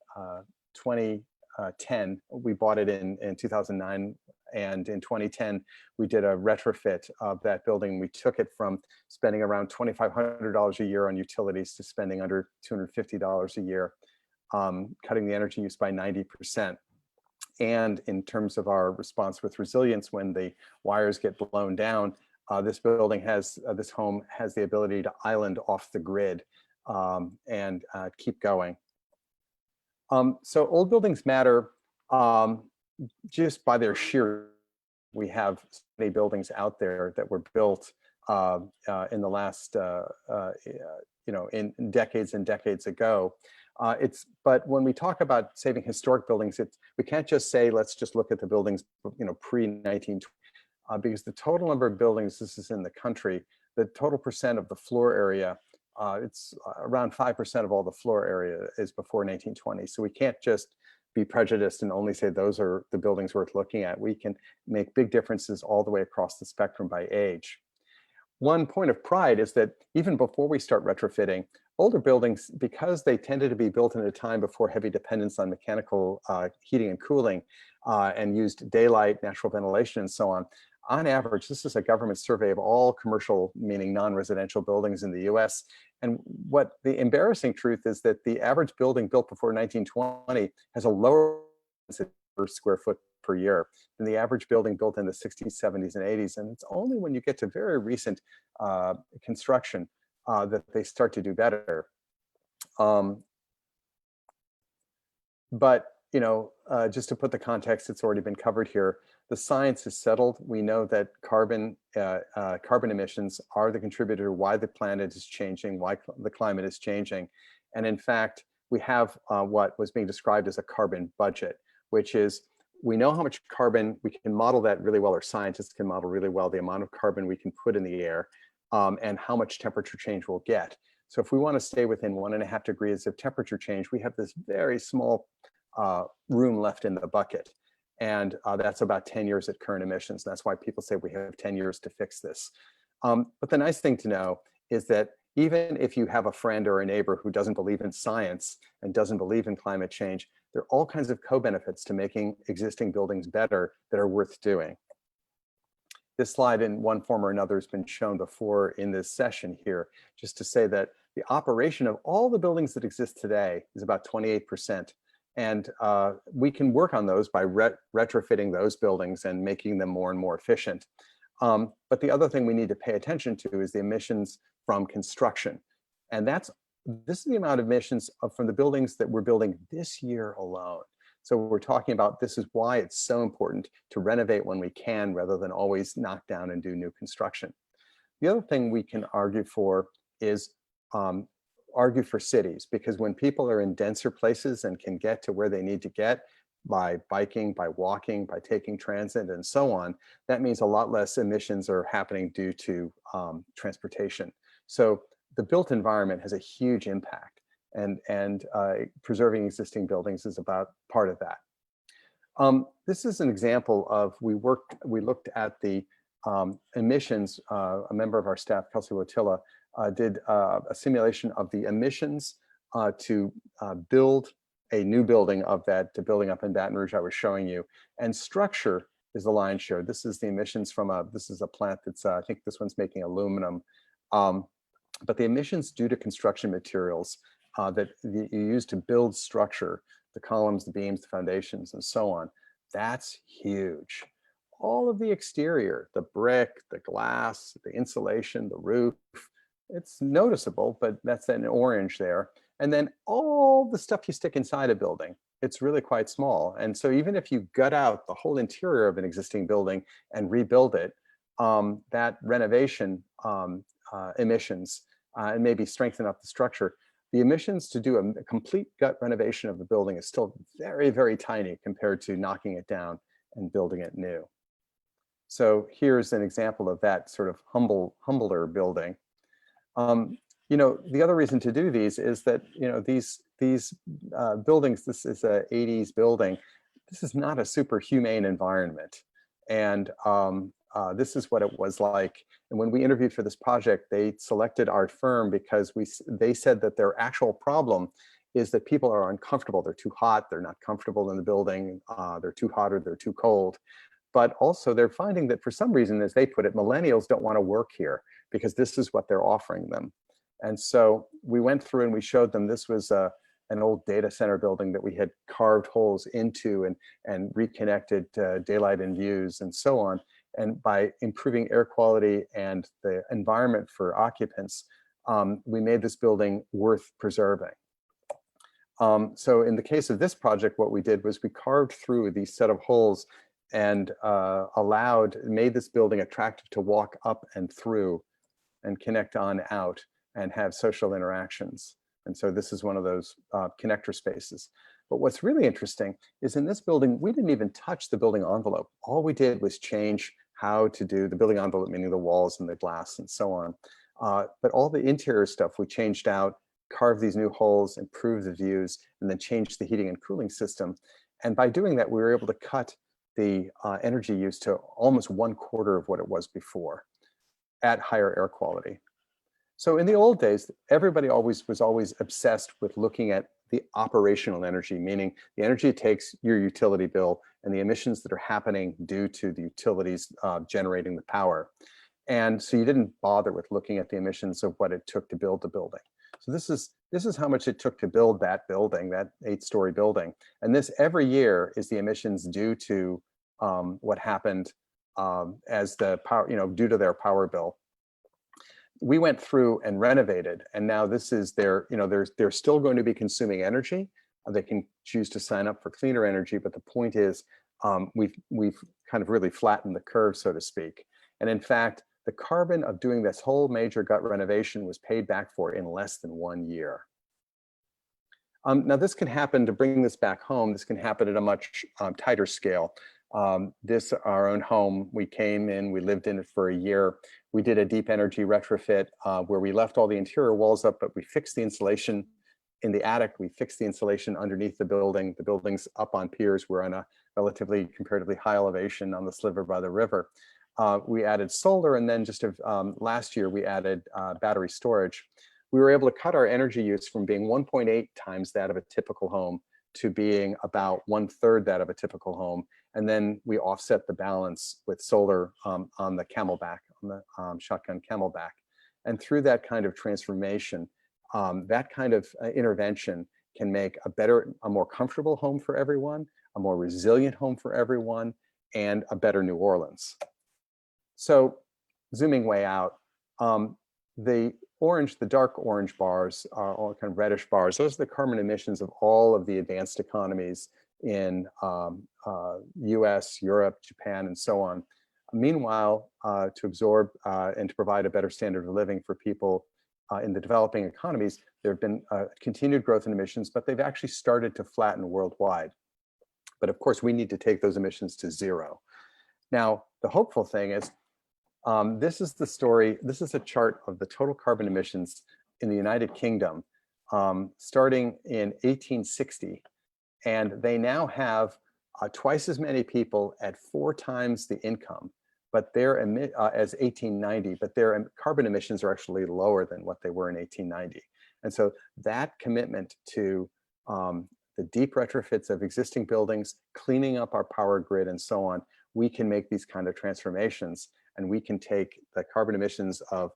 2010, we bought it in 2009, and in 2010 we did a retrofit of that building. We took it from spending around $2,500 a year on utilities to spending under $250 a year, cutting the energy use by 90%. And in terms of our response with resilience, when the wires get blown down, this home has the ability to island off the grid and keep going. So old buildings matter just by their sheer. We have many buildings out there that were built in the last, in decades and decades ago. But when we talk about saving historic buildings, we can't just say, let's just look at the buildings, pre-1920, because the total number of buildings, this is in the country, the total percent of the floor area, it's around 5% of all the floor area is before 1920. So we can't just be prejudiced and only say those are the buildings worth looking at. We can make big differences all the way across the spectrum by age. One point of pride is that even before we start retrofitting, older buildings, because they tended to be built in a time before heavy dependence on mechanical heating and cooling and used daylight, natural ventilation, and so on average, this is a government survey of all commercial, meaning non-residential buildings in the US. And what the embarrassing truth is that the average building built before 1920 has a lower per square foot per year than the average building built in the 60s, 70s, and 80s. And it's only when you get to very recent construction that they start to do better. But just to put the context, it's already been covered here. The science is settled. We know that carbon emissions are the contributor to why the planet is changing, why the climate is changing. And in fact, we have what was being described as a carbon budget, which is we know how much carbon, we can model that really well, or scientists can model really well the amount of carbon we can put in the air and how much temperature change we'll get. So if we want to stay within 1.5 degrees of temperature change, we have this very small room left in the bucket. And that's about 10 years at current emissions. That's why people say we have 10 years to fix this. But the nice thing to know is that even if you have a friend or a neighbor who doesn't believe in science and doesn't believe in climate change, there are all kinds of co-benefits to making existing buildings better that are worth doing. This slide in one form or another has been shown before in this session here, just to say that the operation of all the buildings that exist today is about 28%. And we can work on those by retrofitting those buildings and making them more and more efficient. But the other thing we need to pay attention to is the emissions from construction. And this is the amount of emissions from the buildings that we're building this year alone. So we're talking about, this is why it's so important to renovate when we can, rather than always knock down and do new construction. The other thing we can argue for is argue for cities, because when people are in denser places and can get to where they need to get by biking, by walking, by taking transit and so on, that means a lot less emissions are happening due to transportation. So the built environment has a huge impact, and preserving existing buildings is about part of that. This is an example of, we looked at the emissions. A member of our staff, Kelsey Wotilla, did a simulation of the emissions to build a new building of that building up in Baton Rouge I was showing you. And structure is the lion's share. This is the emissions from this is a plant that's, I think this one's making aluminum. But the emissions due to construction materials that you use to build structure, the columns, the beams, the foundations, and so on, that's huge. All of the exterior, the brick, the glass, the insulation, the roof, it's noticeable, but that's an orange there. And then all the stuff you stick inside a building, it's really quite small. And so even if you gut out the whole interior of an existing building and rebuild it, that renovation emissions and maybe strengthen up the structure, the emissions to do a complete gut renovation of the building is still very, very tiny compared to knocking it down and building it new. So here's an example of that sort of humbler building. You know, the other reason to do these is that, you know, these buildings, this is a 80s building. This is not a super humane environment. And this is what it was like. And when we interviewed for this project, they selected our firm because they said that their actual problem is that people are uncomfortable. They're too hot, they're not comfortable in the building, they're too hot or they're too cold. But also they're finding that for some reason, as they put it, millennials don't want to work here because this is what they're offering them. And so we went through and we showed them this was an old data center building that we had carved holes into and reconnected daylight and views and so on. And by improving air quality and the environment for occupants, we made this building worth preserving. So in the case of this project, what we did was we carved through these set of holes and made this building attractive to walk up and through and connect on out and have social interactions. And so this is one of those connector spaces. But what's really interesting is in this building, we didn't even touch the building envelope. All we did was change how to do the building envelope, meaning the walls and the glass and so on. But all the interior stuff we changed out, carved these new holes, improved the views, and then changed the heating and cooling system. And by doing that, we were able to cut the energy use to almost 1/4 of what it was before at higher air quality. So in the old days, everybody was always obsessed with looking at the operational energy, meaning the energy it takes your utility bill and the emissions that are happening due to the utilities generating the power. And so you didn't bother with looking at the emissions of what it took to build the building. So this is how much it took to build that building, that 8-story building. And this every year is the emissions due to what happened as the power, due to their power bill. We went through and renovated, and now this is their, they're still going to be consuming energy. They can choose to sign up for cleaner energy, but the point is we've kind of really flattened the curve, so to speak. And in fact, the carbon of doing this whole major gut renovation was paid back for in less than 1 year. Now this can happen, to bring this back home, this can happen at a much tighter scale. This, our own home, we came in, we lived in it for a year. We did a deep energy retrofit where we left all the interior walls up, but we fixed the insulation in the attic. We fixed the insulation underneath the building. The building's up on piers. We're on a relatively, comparatively high elevation on the sliver by the river. We added solar, and then just last year we added battery storage. We were able to cut our energy use from being 1.8 times that of a typical home to being about 1/3 that of a typical home. And then we offset the balance with solar on the Camelback, on the shotgun Camelback. And through that kind of transformation, that kind of intervention can make a more comfortable home for everyone, a more resilient home for everyone, and a better New Orleans. So zooming way out, the dark orange bars are all kind of reddish bars. Those are the carbon emissions of all of the advanced economies in US, Europe, Japan, and so on. Meanwhile, to absorb and to provide a better standard of living for people in the developing economies, there have been continued growth in emissions, but they've actually started to flatten worldwide. But of course, we need to take those emissions to zero. Now, the hopeful thing is, this is the story, this is a chart of the total carbon emissions in the United Kingdom starting in 1860. And they now have twice as many people at 4 times the income, but as 1890, but their carbon emissions are actually lower than what they were in 1890. And so that commitment to the deep retrofits of existing buildings, cleaning up our power grid and so on, we can make these kind of transformations, and we can take the carbon emissions of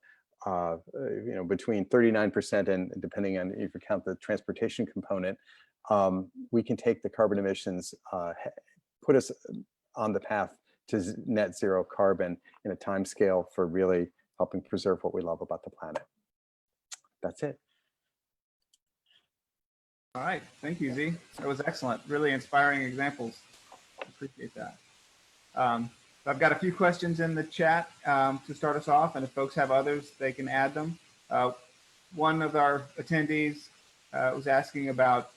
between 39% and, depending on if you count the transportation component, we can take the carbon emissions, put us on the path to net zero carbon in a time scale for really helping preserve what we love about the planet. That's it. All right, thank you, Z. That was excellent. Really inspiring examples. Appreciate that. I've got a few questions in the chat to start us off, and if folks have others, they can add them. One of our attendees was asking about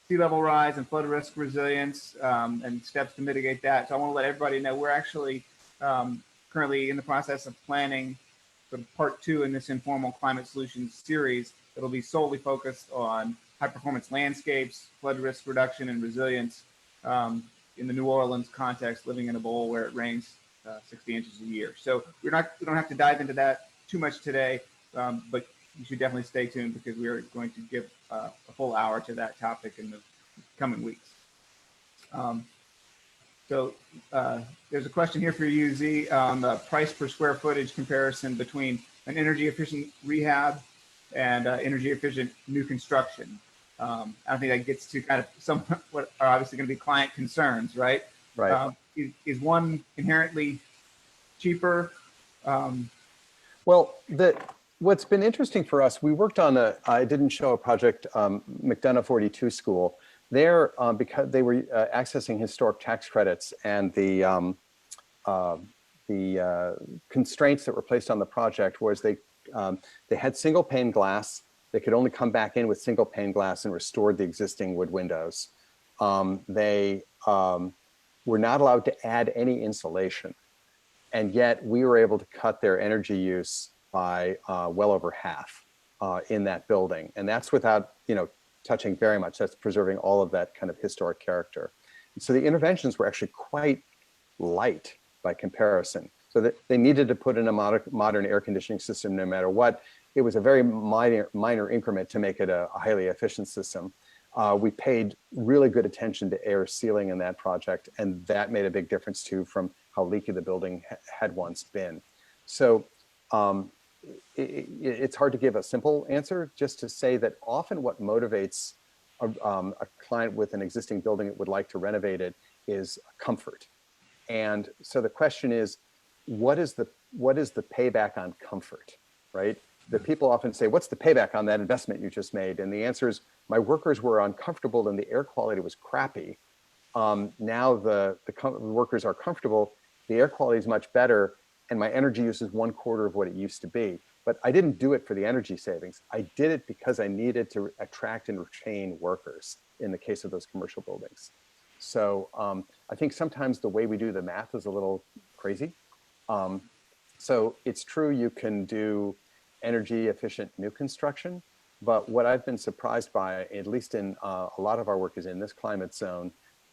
sea level rise and flood risk resilience and steps to mitigate that. So I want to let everybody know we're actually currently in the process of planning the part 2 in this informal climate solutions series that'll be solely focused on high performance landscapes, flood risk reduction and resilience in the New Orleans context, living in a bowl where it rains 60 inches a year. So we don't have to dive into that too much today, but you should definitely stay tuned because we are going to give a full hour to that topic in the coming weeks. There's a question here for you, Z, on the price per square footage comparison between an energy efficient rehab and energy efficient new construction. I think that gets to kind of some what are obviously going to be client concerns, right? Right. Is one inherently cheaper? Well, what's been interesting for us, we worked on I didn't show a project, McDonough 42 School. There, because they were accessing historic tax credits, and the constraints that were placed on the project was they had single pane glass. They could only come back in with single pane glass and restored the existing wood windows. They were not allowed to add any insulation. And yet we were able to cut their energy use by well over half in that building. And that's without, touching very much, that's preserving all of that kind of historic character. And so the interventions were actually quite light by comparison. So that they needed to put in a modern air conditioning system no matter what. It was a very minor increment to make it a highly efficient system. We paid really good attention to air sealing in that project, and that made a big difference too from how leaky the building had once been. So it's hard to give a simple answer, just to say that often what motivates a client with an existing building that would like to renovate it is comfort. And so the question is, what is the payback on comfort, right? The people often say, what's the payback on that investment you just made? And the answer is, my workers were uncomfortable and the air quality was crappy, Now the workers are comfortable, the air quality is much better, and my energy use is 1/4 of what it used to be. But I didn't do it for the energy savings. I did it because I needed to attract and retain workers in the case of those commercial buildings. So I think sometimes the way we do the math is a little crazy. So it's true you can do energy efficient new construction, but what I've been surprised by, at least in a lot of our work is in this climate zone,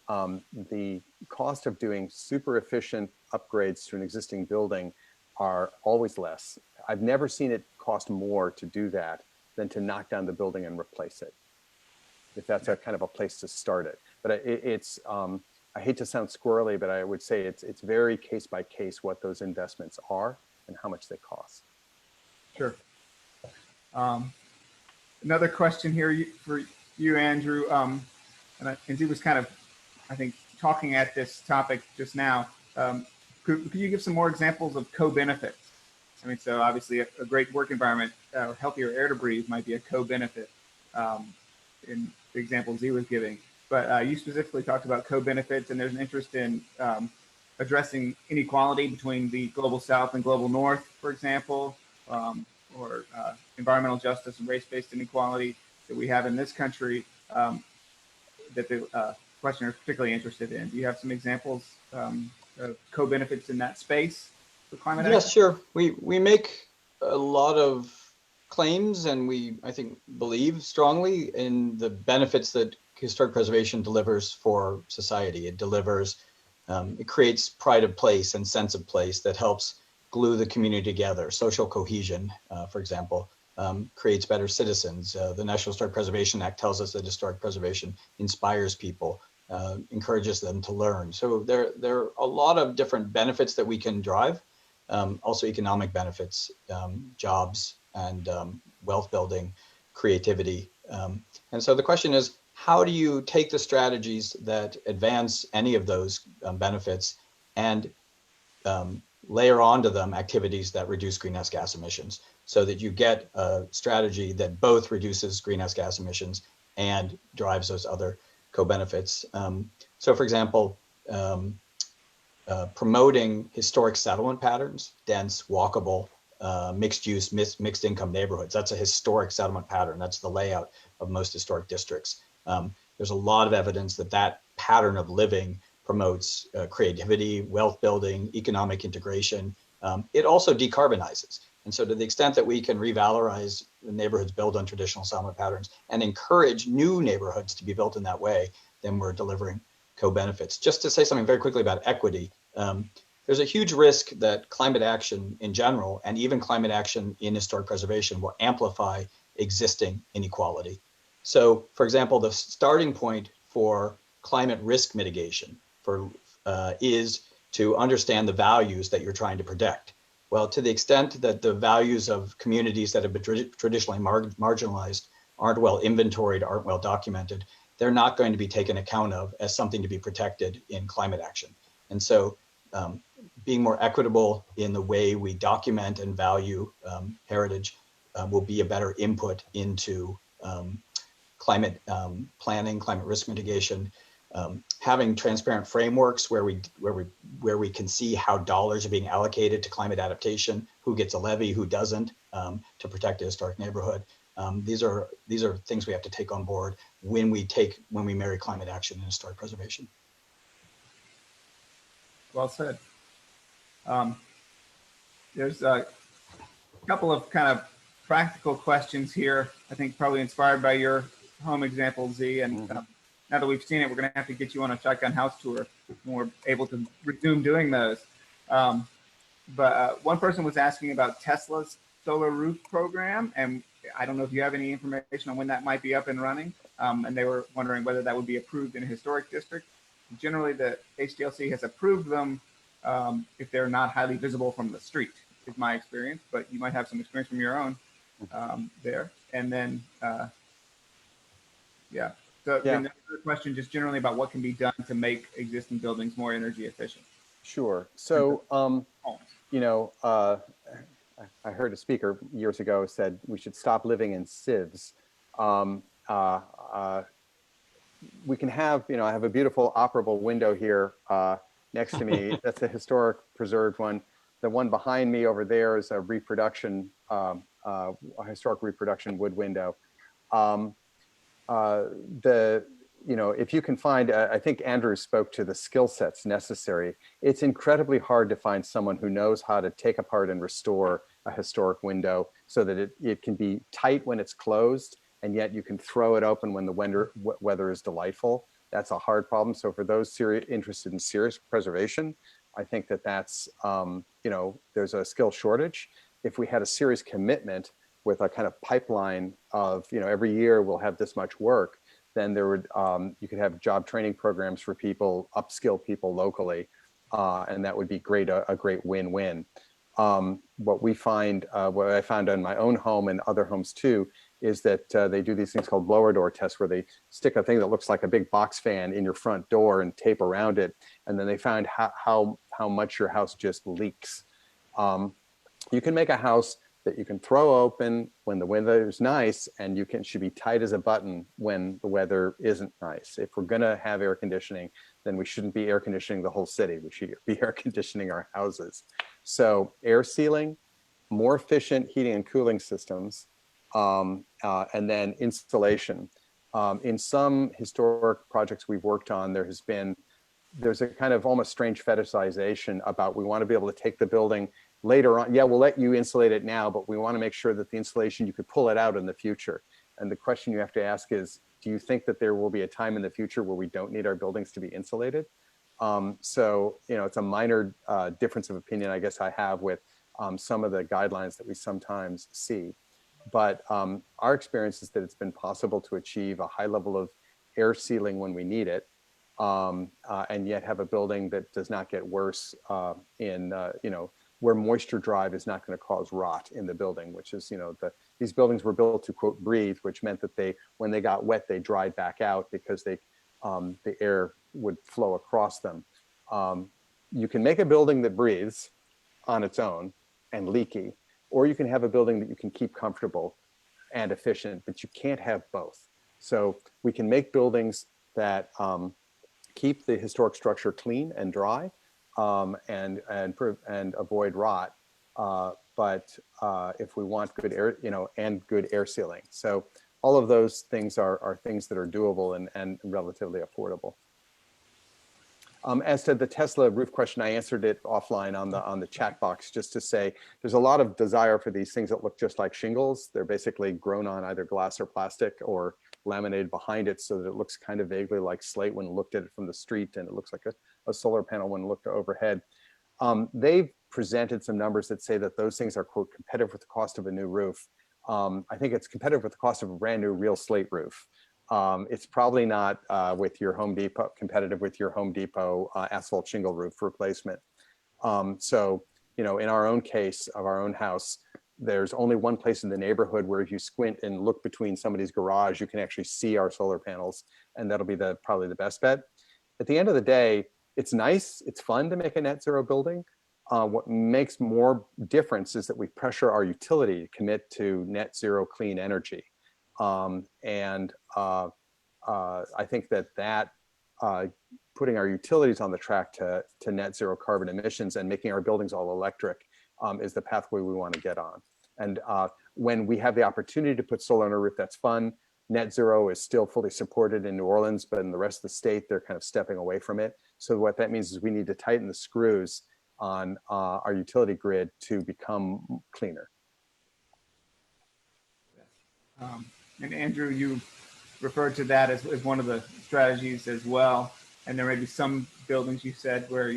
the cost of doing super efficient upgrades to an existing building are always less. I've never seen it cost more to do that than to knock down the building and replace it, if that's a kind of a place to start it. But it's, I hate to sound squirrely, but I would say it's very case by case what those investments are and how much they cost. Sure. Another question here for you, Andrew. And he was kind of, I think, talking at this topic just now. Could you give some more examples of co-benefits? I mean, so obviously a great work environment, healthier air to breathe might be a co-benefit in the example Z was giving. But you specifically talked about co-benefits, and there's an interest in addressing inequality between the global south and global north, for example, or environmental justice and race-based inequality that we have in this country that the questioner is particularly interested in. Do you have some examples of co-benefits in that space for climate action? Yes, sure. We make a lot of claims, and I think, believe strongly in the benefits that historic preservation delivers for society. It delivers, it creates pride of place and sense of place that helps glue the community together. Social cohesion, for example, creates better citizens. The National Historic Preservation Act tells us that historic preservation inspires people, encourages them to learn. So there are a lot of different benefits that we can drive. Also economic benefits, jobs, and wealth building, creativity. And so the question is, how do you take the strategies that advance any of those benefits and layer onto them activities that reduce greenhouse gas emissions, so that you get a strategy that both reduces greenhouse gas emissions and drives those other co-benefits. So for example, promoting historic settlement patterns, dense, walkable, mixed use, mixed income neighborhoods. That's a historic settlement pattern. That's the layout of most historic districts. There's a lot of evidence that that pattern of living promotes creativity, wealth building, economic integration. It also decarbonizes. And so to the extent that we can revalorize the neighborhoods built on traditional settlement patterns and encourage new neighborhoods to be built in that way, then we're delivering co-benefits. Just to say something very quickly about equity, there's a huge risk that climate action in general, and even climate action in historic preservation, will amplify existing inequality. So for example, the starting point for climate risk mitigation is to understand the values that you're trying to protect. Well, to the extent that the values of communities that have been traditionally marginalized aren't well inventoried, aren't well documented, they're not going to be taken account of as something to be protected in climate action. And so being more equitable in the way we document and value heritage will be a better input into climate planning, climate risk mitigation. Having transparent frameworks where we can see how dollars are being allocated to climate adaptation, who gets a levy, who doesn't, to protect a historic neighborhood. These are things we have to take on board when we marry climate action and historic preservation. Well said. There's a couple of kind of practical questions here, I think probably inspired by your home example, Z. And now that we've seen it, we're going to have to get you on a shotgun house tour when we're able to resume doing those. But one person was asking about Tesla's solar roof program, and I don't know if you have any information on when that might be up and running. And they were wondering whether that would be approved in a historic district. Generally, the HDLC has approved them if they're not highly visible from the street, is my experience, but you might have some experience from your own there. And then, yeah. So another question just generally about what can be done to make existing buildings more energy efficient. Sure. So, you know, I heard a speaker years ago said we should stop living in sieves. we can have, I have a beautiful operable window here next to me. That's a historic preserved one. The one behind me over there is a reproduction, a historic reproduction wood window. Um, if you can find, I think Andrew spoke to the skill sets necessary. It's incredibly hard to find someone who knows how to take apart and restore a historic window so that it can be tight when it's closed, and yet you can throw it open when the weather is delightful. That's a hard problem. So for those interested in serious preservation, I think that's, there's a skill shortage. If we had a serious commitment with a kind of pipeline of, every year we'll have this much work, then there would, you could have job training programs for people, upskill people locally, and that would be great, a great win-win. What we find, what I found in my own home and other homes too, is that they do these things called blower door tests where they stick a thing that looks like a big box fan in your front door and tape around it. And then they found how much your house just leaks. You can make a house that you can throw open when the weather is nice, and should be tight as a button when the weather isn't nice. If we're gonna have air conditioning, then we shouldn't be air conditioning the whole city. We should be air conditioning our houses. So air sealing, more efficient heating and cooling systems, and then installation. In some historic projects we've worked on, there's a kind of almost strange fetishization about, we want to be able to take the building later on. Yeah, we'll let you insulate it now, but we want to make sure that the insulation, you could pull it out in the future. And the question you have to ask is, do you think that there will be a time in the future where we don't need our buildings to be insulated? So, it's a minor difference of opinion, I guess I have with some of the guidelines that we sometimes see. But our experience is that it's been possible to achieve a high level of air sealing when we need it, and yet have a building that does not get worse where moisture drive is not going to cause rot in the building, which is, these buildings were built to, quote, breathe, which meant that when they got wet, they dried back out because the air would flow across them. You can make a building that breathes on its own and leaky, or you can have a building that you can keep comfortable and efficient, but you can't have both. So we can make buildings that keep the historic structure clean and dry, and avoid rot. But if we want good air, and good air sealing. So all of those things are things that are doable and relatively affordable. As to the Tesla roof question, I answered it offline on the chat box, just to say there's a lot of desire for these things that look just like shingles. They're basically grown on either glass or plastic or laminated behind it so that it looks kind of vaguely like slate when looked at it from the street, and it looks like a solar panel when looked overhead. They've presented some numbers that say that those things are, quote, competitive with the cost of a new roof. I think it's competitive with the cost of a brand new real slate roof. It's probably not competitive with your Home Depot asphalt shingle roof replacement. So, in our own case of our own house, there's only one place in the neighborhood where if you squint and look between somebody's garage, you can actually see our solar panels, and that'll be probably the best bet. At the end of the day, it's nice, it's fun to make a net zero building. What makes more difference is that we pressure our utility to commit to net zero clean energy. I think that putting our utilities on the track to net zero carbon emissions and making our buildings all electric is the pathway we want to get on. And when we have the opportunity to put solar on a roof, that's fun. Net zero is still fully supported in New Orleans, but in the rest of the state, they're kind of stepping away from it. So what that means is we need to tighten the screws on our utility grid to become cleaner. And Andrew, you referred to that as one of the strategies as well. And there may be some buildings you said where,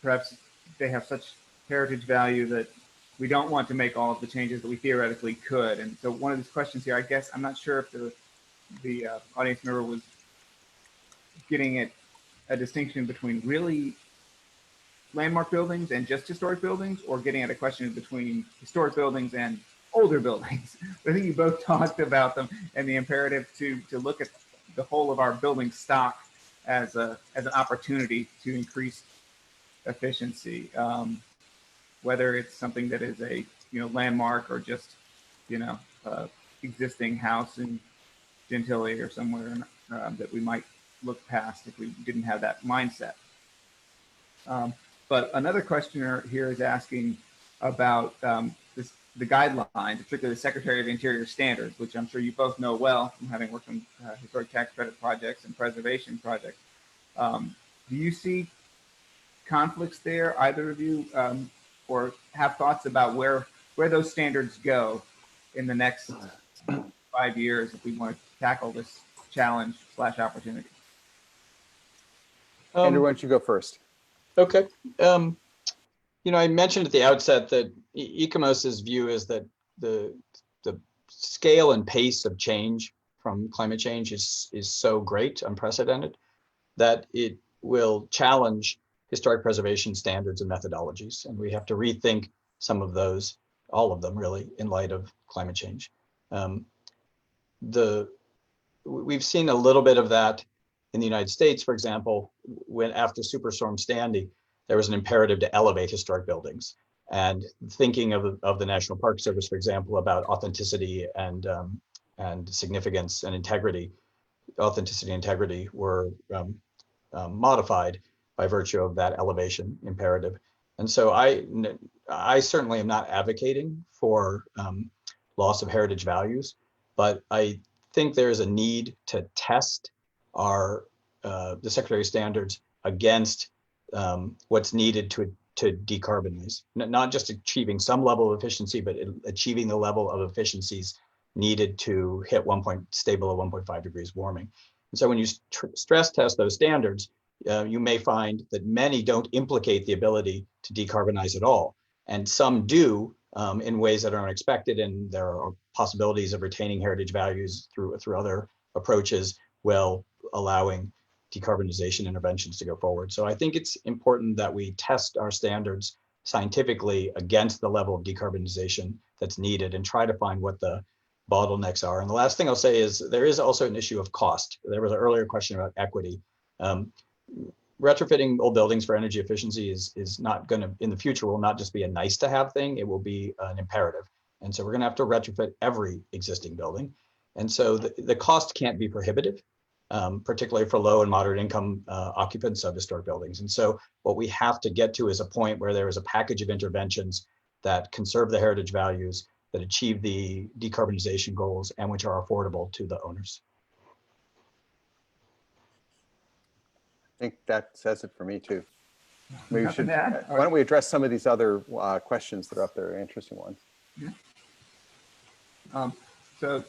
perhaps they have such heritage value that we don't want to make all of the changes that we theoretically could. And so one of these questions here, I guess, I'm not sure if the audience member was getting at a distinction between really landmark buildings and just historic buildings, or getting at a question between historic buildings and older buildings. I think you both talked about them and the imperative to look at the whole of our building stock as an opportunity to increase efficiency, whether it's something that is a landmark or just existing house in Gentilly or somewhere that we might look past if we didn't have that mindset. But another questioner here is asking about the guidelines, particularly the Secretary of the Interior standards, which I'm sure you both know well from having worked on historic tax credit projects and preservation projects. Do you see conflicts there, either of you, or have thoughts about where those standards go in the next 5 years if we want to tackle this challenge / opportunity? Andrew, why don't you go first? Okay. I mentioned at the outset that ICOMOS's view is that the scale and pace of change from climate change is so great, unprecedented, that it will challenge historic preservation standards and methodologies. And we have to rethink some of those, all of them really, in light of climate change. We've seen a little bit of that in the United States, for example, when after Superstorm Sandy, there was an imperative to elevate historic buildings. And thinking of the National Park Service, for example, about authenticity and significance and integrity, authenticity and integrity were modified by virtue of that elevation imperative. And so I certainly am not advocating for loss of heritage values, but I think there is a need to test the Secretary of Standards against what's needed to decarbonize, not just achieving some level of efficiency, but achieving the level of efficiencies needed to hit stay below 1.5 degrees warming. And so when you stress test those standards, you may find that many don't implicate the ability to decarbonize at all. And some do in ways that are unexpected, and there are possibilities of retaining heritage values through other approaches while allowing decarbonization interventions to go forward. So I think it's important that we test our standards scientifically against the level of decarbonization that's needed and try to find what the bottlenecks are. And the last thing I'll say is there is also an issue of cost. There was an earlier question about equity. Retrofitting old buildings for energy efficiency is not going to, in the future, will not just be a nice to have thing, it will be an imperative. And so we're going to have to retrofit every existing building. And so the cost can't be prohibitive, particularly for low and moderate income occupants of historic buildings. And so what we have to get to is a point where there is a package of interventions that conserve the heritage values, that achieve the decarbonization goals, and which are affordable to the owners. I think that says it for me too. Maybe should, why don't we address some of these other questions that are up there, interesting ones. Yeah. So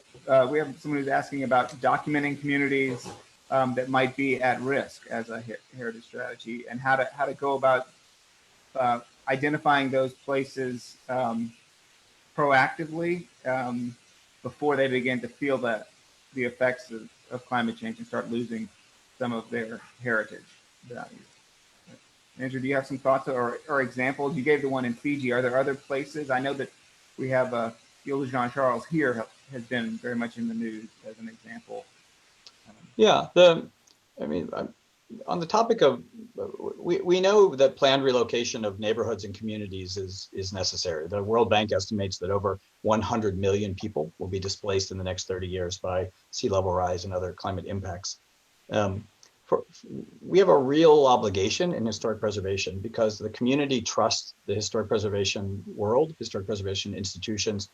we have someone who's asking about documenting communities that might be at risk as a heritage strategy, and how to go about identifying those places proactively before they begin to feel the effects of climate change and start losing some of their heritage values. Andrew, do you have some thoughts or examples? You gave the one in Fiji. Are there other places? I know that we have Ile Jean Charles here has been very much in the news as an example. Yeah, on the topic of, we know that planned relocation of neighborhoods and communities is necessary. The World Bank estimates that over 100 million people will be displaced in the next 30 years by sea level rise and other climate impacts. We have a real obligation in historic preservation because the community trusts the historic preservation world, historic preservation institutions,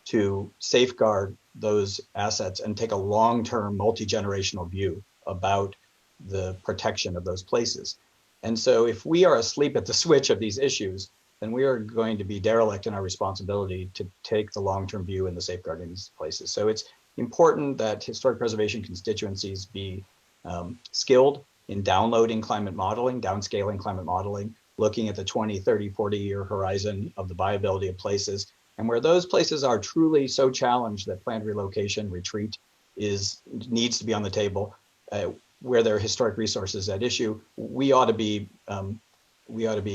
to safeguard those assets and take a long-term multi-generational view about the protection of those places. And so if we are asleep at the switch of these issues, then we are going to be derelict in our responsibility to take the long-term view in the safeguarding these places. So it's important that historic preservation constituencies be skilled in downloading climate modeling, downscaling climate modeling, looking at the 20, 30, 40-year horizon of the viability of places. And where those places are truly so challenged that planned relocation, retreat needs to be on the table, where there are historic resources at issue, we ought to be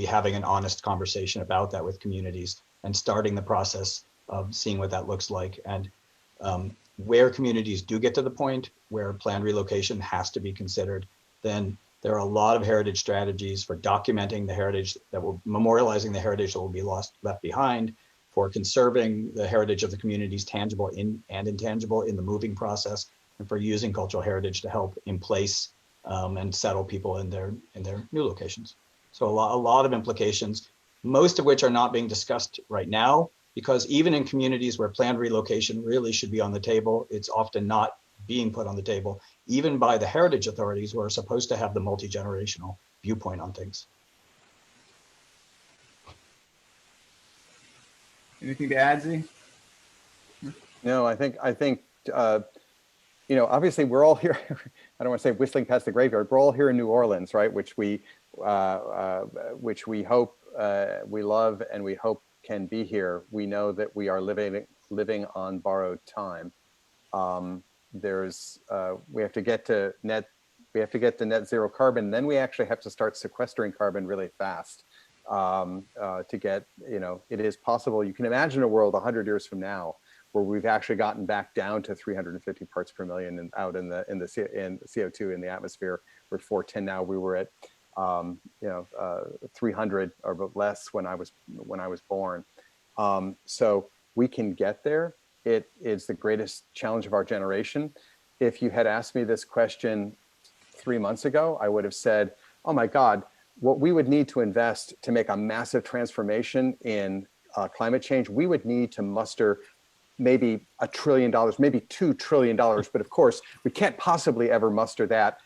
having an honest conversation about that with communities and starting the process of seeing what that looks like. And where communities do get to the point where planned relocation has to be considered, then there are a lot of heritage strategies for documenting the heritage memorializing the heritage that will be left behind, for conserving the heritage of the communities, tangible and intangible, in the moving process. and for using cultural heritage to help in place and settle people in their new locations. So a lot of implications, most of which are not being discussed right now, because even in communities where planned relocation really should be on the table, it's often not being put on the table, even by the heritage authorities who are supposed to have the multi-generational viewpoint on things. Anything to add, Z? No, I think obviously we're all here. I don't want to say whistling past the graveyard. We're all here in New Orleans, right? Which we hope we love and we hope can be here. We know that we are living on borrowed time. We have to get to net zero carbon. Then we actually have to start sequestering carbon really fast to get. It is possible. You can imagine a world 100 years from now where we've actually gotten back down to 350 parts per million and out in the CO2 in the atmosphere. We're at 410 now. We were at 300 or less when I was born. So we can get there. It is the greatest challenge of our generation. If you had asked me this question 3 months ago, I would have said, oh my God, what we would need to invest to make a massive transformation in climate change, we would need to muster maybe $1 trillion, maybe $2 trillion. But of course, we can't possibly ever muster that,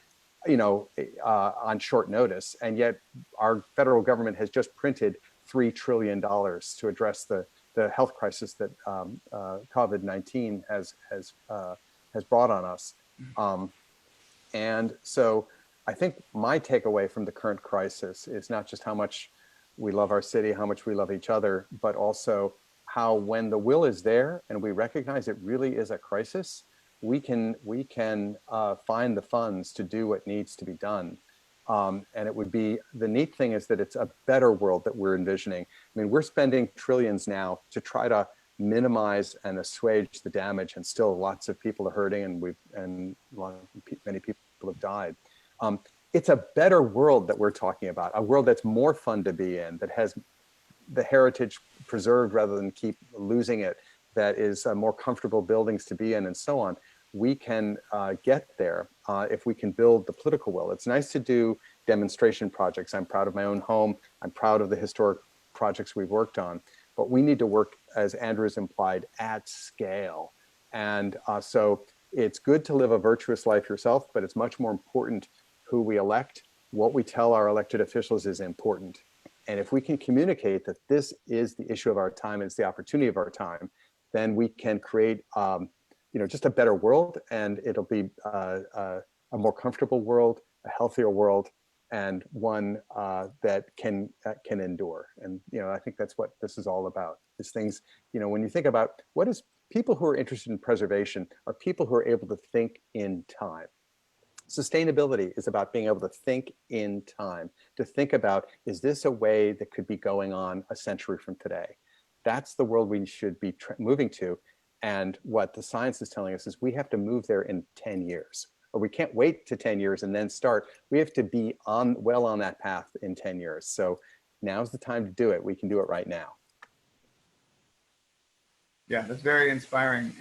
on short notice. And yet our federal government has just printed $3 trillion to address the health crisis that COVID-19 has brought on us. And so I think my takeaway from the current crisis is not just how much we love our city, how much we love each other, but also how when the will is there and we recognize it really is a crisis, we can find the funds to do what needs to be done. And it would be, the neat thing is that it's a better world that we're envisioning. I mean, we're spending trillions now to try to minimize and assuage the damage, and still lots of people are hurting, and many people have died. It's a better world that we're talking about, a world that's more fun to be in, that has the heritage preserved rather than keep losing it, that is more comfortable buildings to be in, and so on. We can get there if we can build the political will. It's nice to do demonstration projects. I'm proud of my own home. I'm proud of the historic projects we've worked on, but we need to work, as Andrew's implied, at scale. And so it's good to live a virtuous life yourself, but it's much more important who we elect. What we tell our elected officials is important. And if we can communicate that this is the issue of our time, it's the opportunity of our time, then we can create just a better world, and it'll be a more comfortable world, a healthier world, and one that can endure. And I think that's what this is all about. These things, when you think about what is people who are interested in preservation are people who are able to think in time. Sustainability is about being able to think in time, to think about, is this a way that could be going on a century from today? That's the world we should be moving to. And what the science is telling us is we have to move there in 10 years, or we can't wait to 10 years and then start. We have to be well on that path in 10 years. So now's the time to do it. We can do it right now. Yeah, that's very inspiring.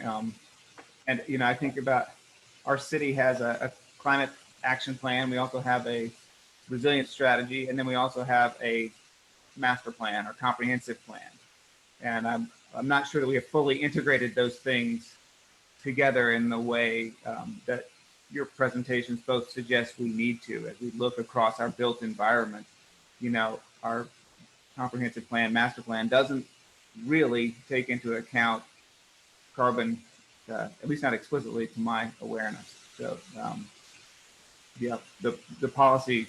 And I think about our city has a climate action plan. We also have a resilience strategy, and then we also have a master plan or comprehensive plan. And I'm not sure that we have fully integrated those things together in the way that your presentations both suggest we need to. As we look across our built environment, our comprehensive plan, master plan doesn't really take into account carbon, at least not explicitly to my awareness. So the policy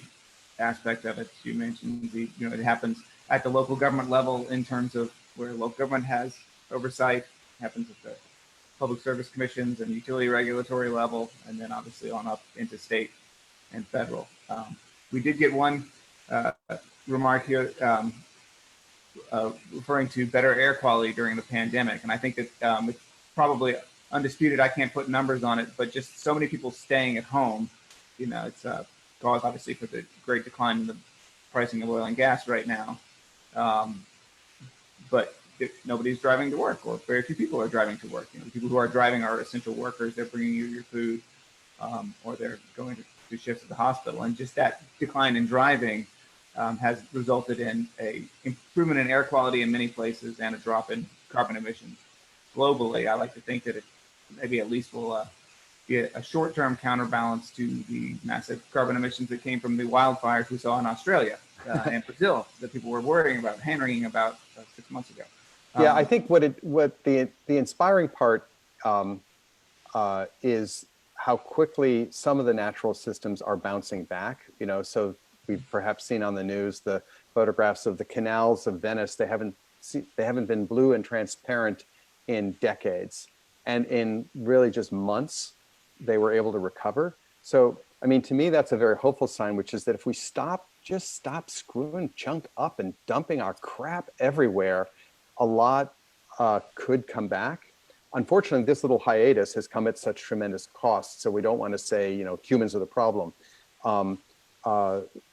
aspect of it, you mentioned, it happens at the local government level in terms of where local government has oversight, happens at the public service commissions and utility regulatory level, and then obviously on up into state and federal. We did get one remark here referring to better air quality during the pandemic. And I think that it's probably undisputed, I can't put numbers on it, but just so many people staying at home, it's caused obviously for the great decline in the pricing of oil and gas right now. But nobody's driving to work, or very few people are driving to work. The people who are driving are essential workers. They're bringing you your food. or they're going to shifts at the hospital. And just that decline in driving has resulted in a improvement in air quality in many places and a drop in carbon emissions globally. I like to think that it maybe at least will be a short-term counterbalance to the massive carbon emissions that came from the wildfires we saw in Australia and Brazil that people were worrying about, hand-wringing about 6 months ago. Yeah, I think what the inspiring part is how quickly some of the natural systems are bouncing back. You know, so we've perhaps seen on the news the photographs of the canals of Venice. They haven't been blue and transparent in decades, and in really just months, they were able to recover. So, I mean, to me, that's a very hopeful sign, which is that if we just stop screwing junk up and dumping our crap everywhere, a lot could come back. Unfortunately, this little hiatus has come at such tremendous cost. So we don't want to say, you know, humans are the problem.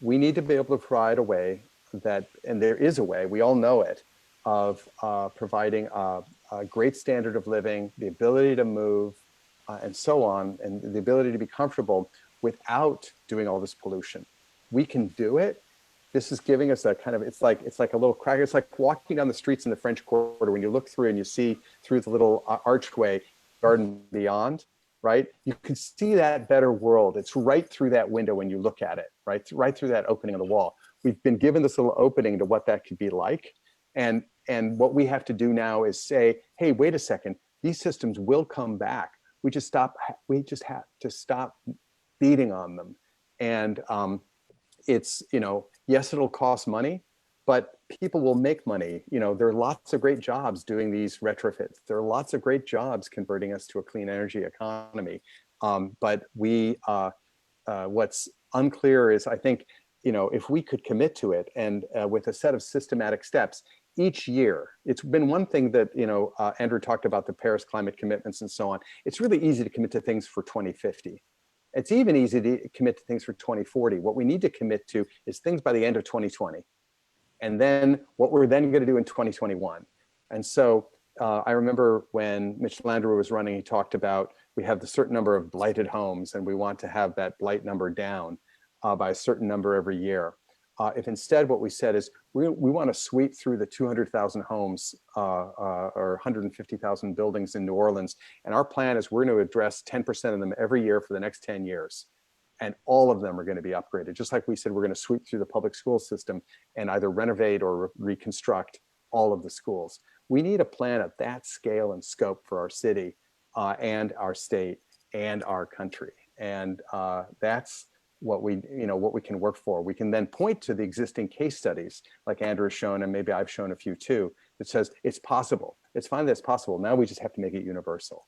We need to be able to provide a way that, and there is a way, we all know it, of providing a great standard of living, the ability to move, and so on, and the ability to be comfortable without doing all this pollution. We can do it. This is giving us a kind of, it's like a little crack. It's like walking down the streets in the French Quarter when you look through and you see through the little archway, garden beyond, right? You can see that better world. It's right through that window when you look at it, right through that opening on the wall. We've been given this little opening to what that could be like. And what we have to do now is say, hey, wait a second, these systems will come back. We just have to stop beating on them. And it's, you know, yes, it'll cost money, but people will make money. You know, there are lots of great jobs doing these retrofits. There are lots of great jobs converting us to a clean energy economy. But what's unclear is, I think, you know, if we could commit to it and with a set of systematic steps each year. It's been one thing that, you know, Andrew talked about the Paris climate commitments and so on. It's really easy to commit to things for 2050. It's even easy to commit to things for 2040. What we need to commit to is things by the end of 2020. And then what we're then going to do in 2021. And so I remember when Mitch Landrieu was running, he talked about, we have the certain number of blighted homes and we want to have that blight number down by a certain number every year. If instead what we said is we want to sweep through the 200,000 homes or 150,000 buildings in New Orleans. And our plan is we're going to address 10% of them every year for the next 10 years. And all of them are going to be upgraded. Just like we said, we're going to sweep through the public school system and either renovate or reconstruct all of the schools. We need a plan of that scale and scope for our city and our state and our country. And that's what we can work for. We can then point to the existing case studies like Andrew has shown, and maybe I've shown a few too, that says it's possible. It's fine that it's possible. Now we just have to make it universal.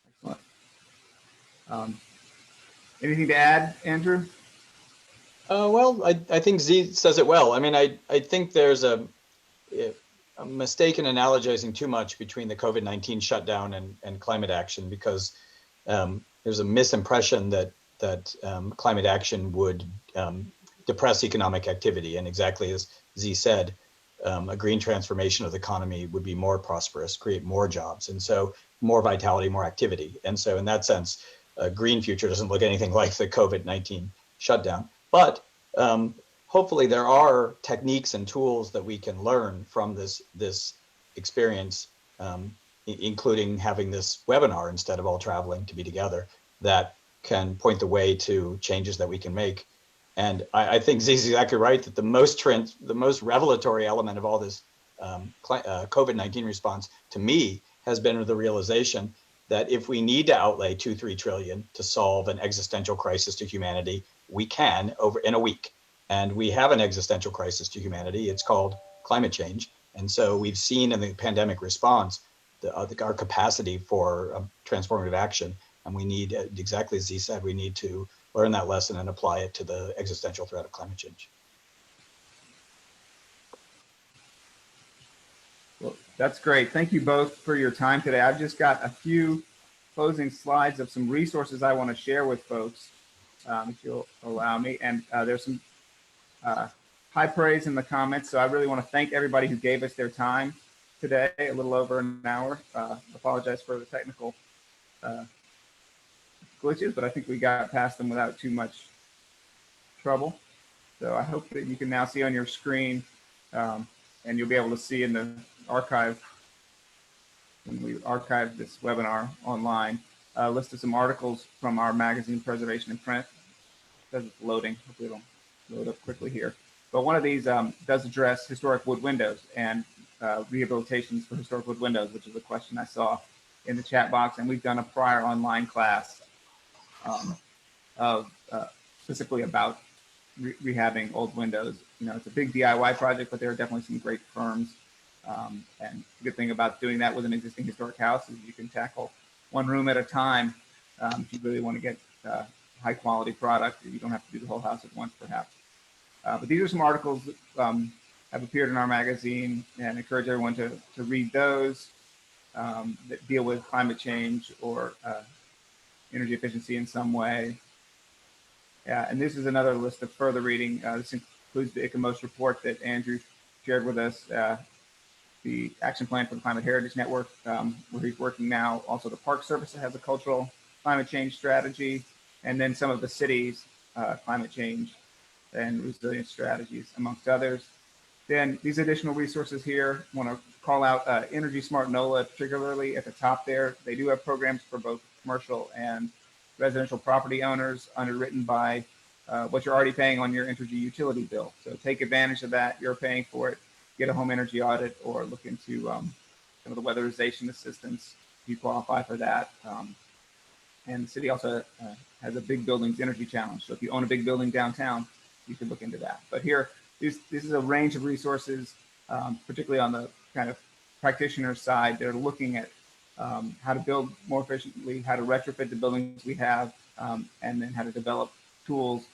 Excellent. Anything to add, Andrew? Well, I think Z says it well. I mean, I think there's a mistake in analogizing too much between the COVID-19 shutdown and climate action, because there's a misimpression that climate action would depress economic activity. And exactly as Z said, a green transformation of the economy would be more prosperous, create more jobs. And so more vitality, more activity. And so in that sense, a green future doesn't look anything like the COVID-19 shutdown. But hopefully there are techniques and tools that we can learn from this experience, including having this webinar instead of all traveling to be together, that can point the way to changes that we can make. And I think Z's exactly right that the most revelatory element of all this COVID-19 response to me has been the realization that if we need to outlay 2-3 trillion to solve an existential crisis to humanity, we can over in a week. And we have an existential crisis to humanity. It's called climate change. And so we've seen in the pandemic response our capacity for transformative action. And we need, exactly as Z said, we need to learn that lesson and apply it to the existential threat of climate change. Well, that's great. Thank you both for your time today. I've just got a few closing slides of some resources I want to share with folks, if you'll allow me. And there's some high praise in the comments. So I really want to thank everybody who gave us their time today, a little over an hour. Apologize for the technical glitches, but I think we got past them without too much trouble. So I hope that you can now see on your screen, and you'll be able to see in the archive, when we archive this webinar online, a list of some articles from our magazine, Preservation in Print. Because it's loading, hopefully it'll load up quickly here. But one of these does address historic wood windows and rehabilitations for historic wood windows, which is a question I saw in the chat box. And we've done a prior online class of specifically about rehabbing old windows. You know, it's a big DIY project, but there are definitely some great firms. And the good thing about doing that with an existing historic house is you can tackle one room at a time. If you really want to get high quality product, you don't have to do the whole house at once, perhaps. But these are some articles that have appeared in our magazine, and encourage everyone to read those that deal with climate change or energy efficiency in some way. And this is another list of further reading. This includes the ICOMOS report that Andrew shared with us, the action plan for the Climate Heritage Network, where he's working now. Also, the Park Service has a cultural climate change strategy, and then some of the cities' climate change and resilience strategies, amongst others. Then these additional resources here, I want to call out Energy Smart NOLA, particularly at the top there. They do have programs for both commercial and residential property owners, underwritten by what you're already paying on your energy utility bill. So take advantage of that. You're paying for it. Get a home energy audit, or look into some of the weatherization assistance if you qualify for that. And the city also has a big buildings energy challenge. So if you own a big building downtown, you could look into that. But here, this is a range of resources, particularly on the kind of practitioner side. They're looking at how to build more efficiently, how to retrofit the buildings we have, and then how to develop tools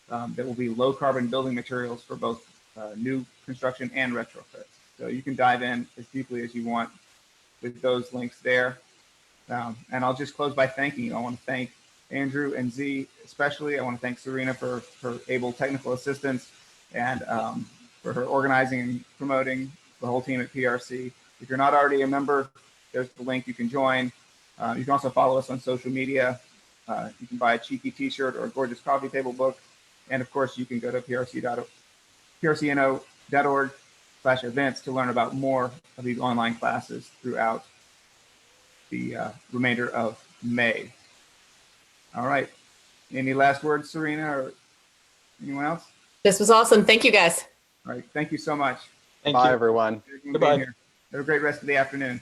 that will be low carbon building materials for both new construction and retrofits. So you can dive in as deeply as you want with those links there. And I'll just close by thanking you. I want to thank Andrew and Z especially. I want to thank Serena for her able technical assistance, and for her organizing and promoting the whole team at PRC. If you're not already a member, there's the link. You can join. You can also follow us on social media. You can buy a cheeky t-shirt or a gorgeous coffee table book. And of course, you can go to prcno.org/events to learn about more of these online classes throughout the remainder of May. All right. Any last words, Serena, or anyone else? This was awesome. Thank you, guys. All right. Thank you so much. Thank Bye, you. everyone. Everyone being Goodbye. here. Have a great rest of the afternoon.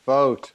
Vote.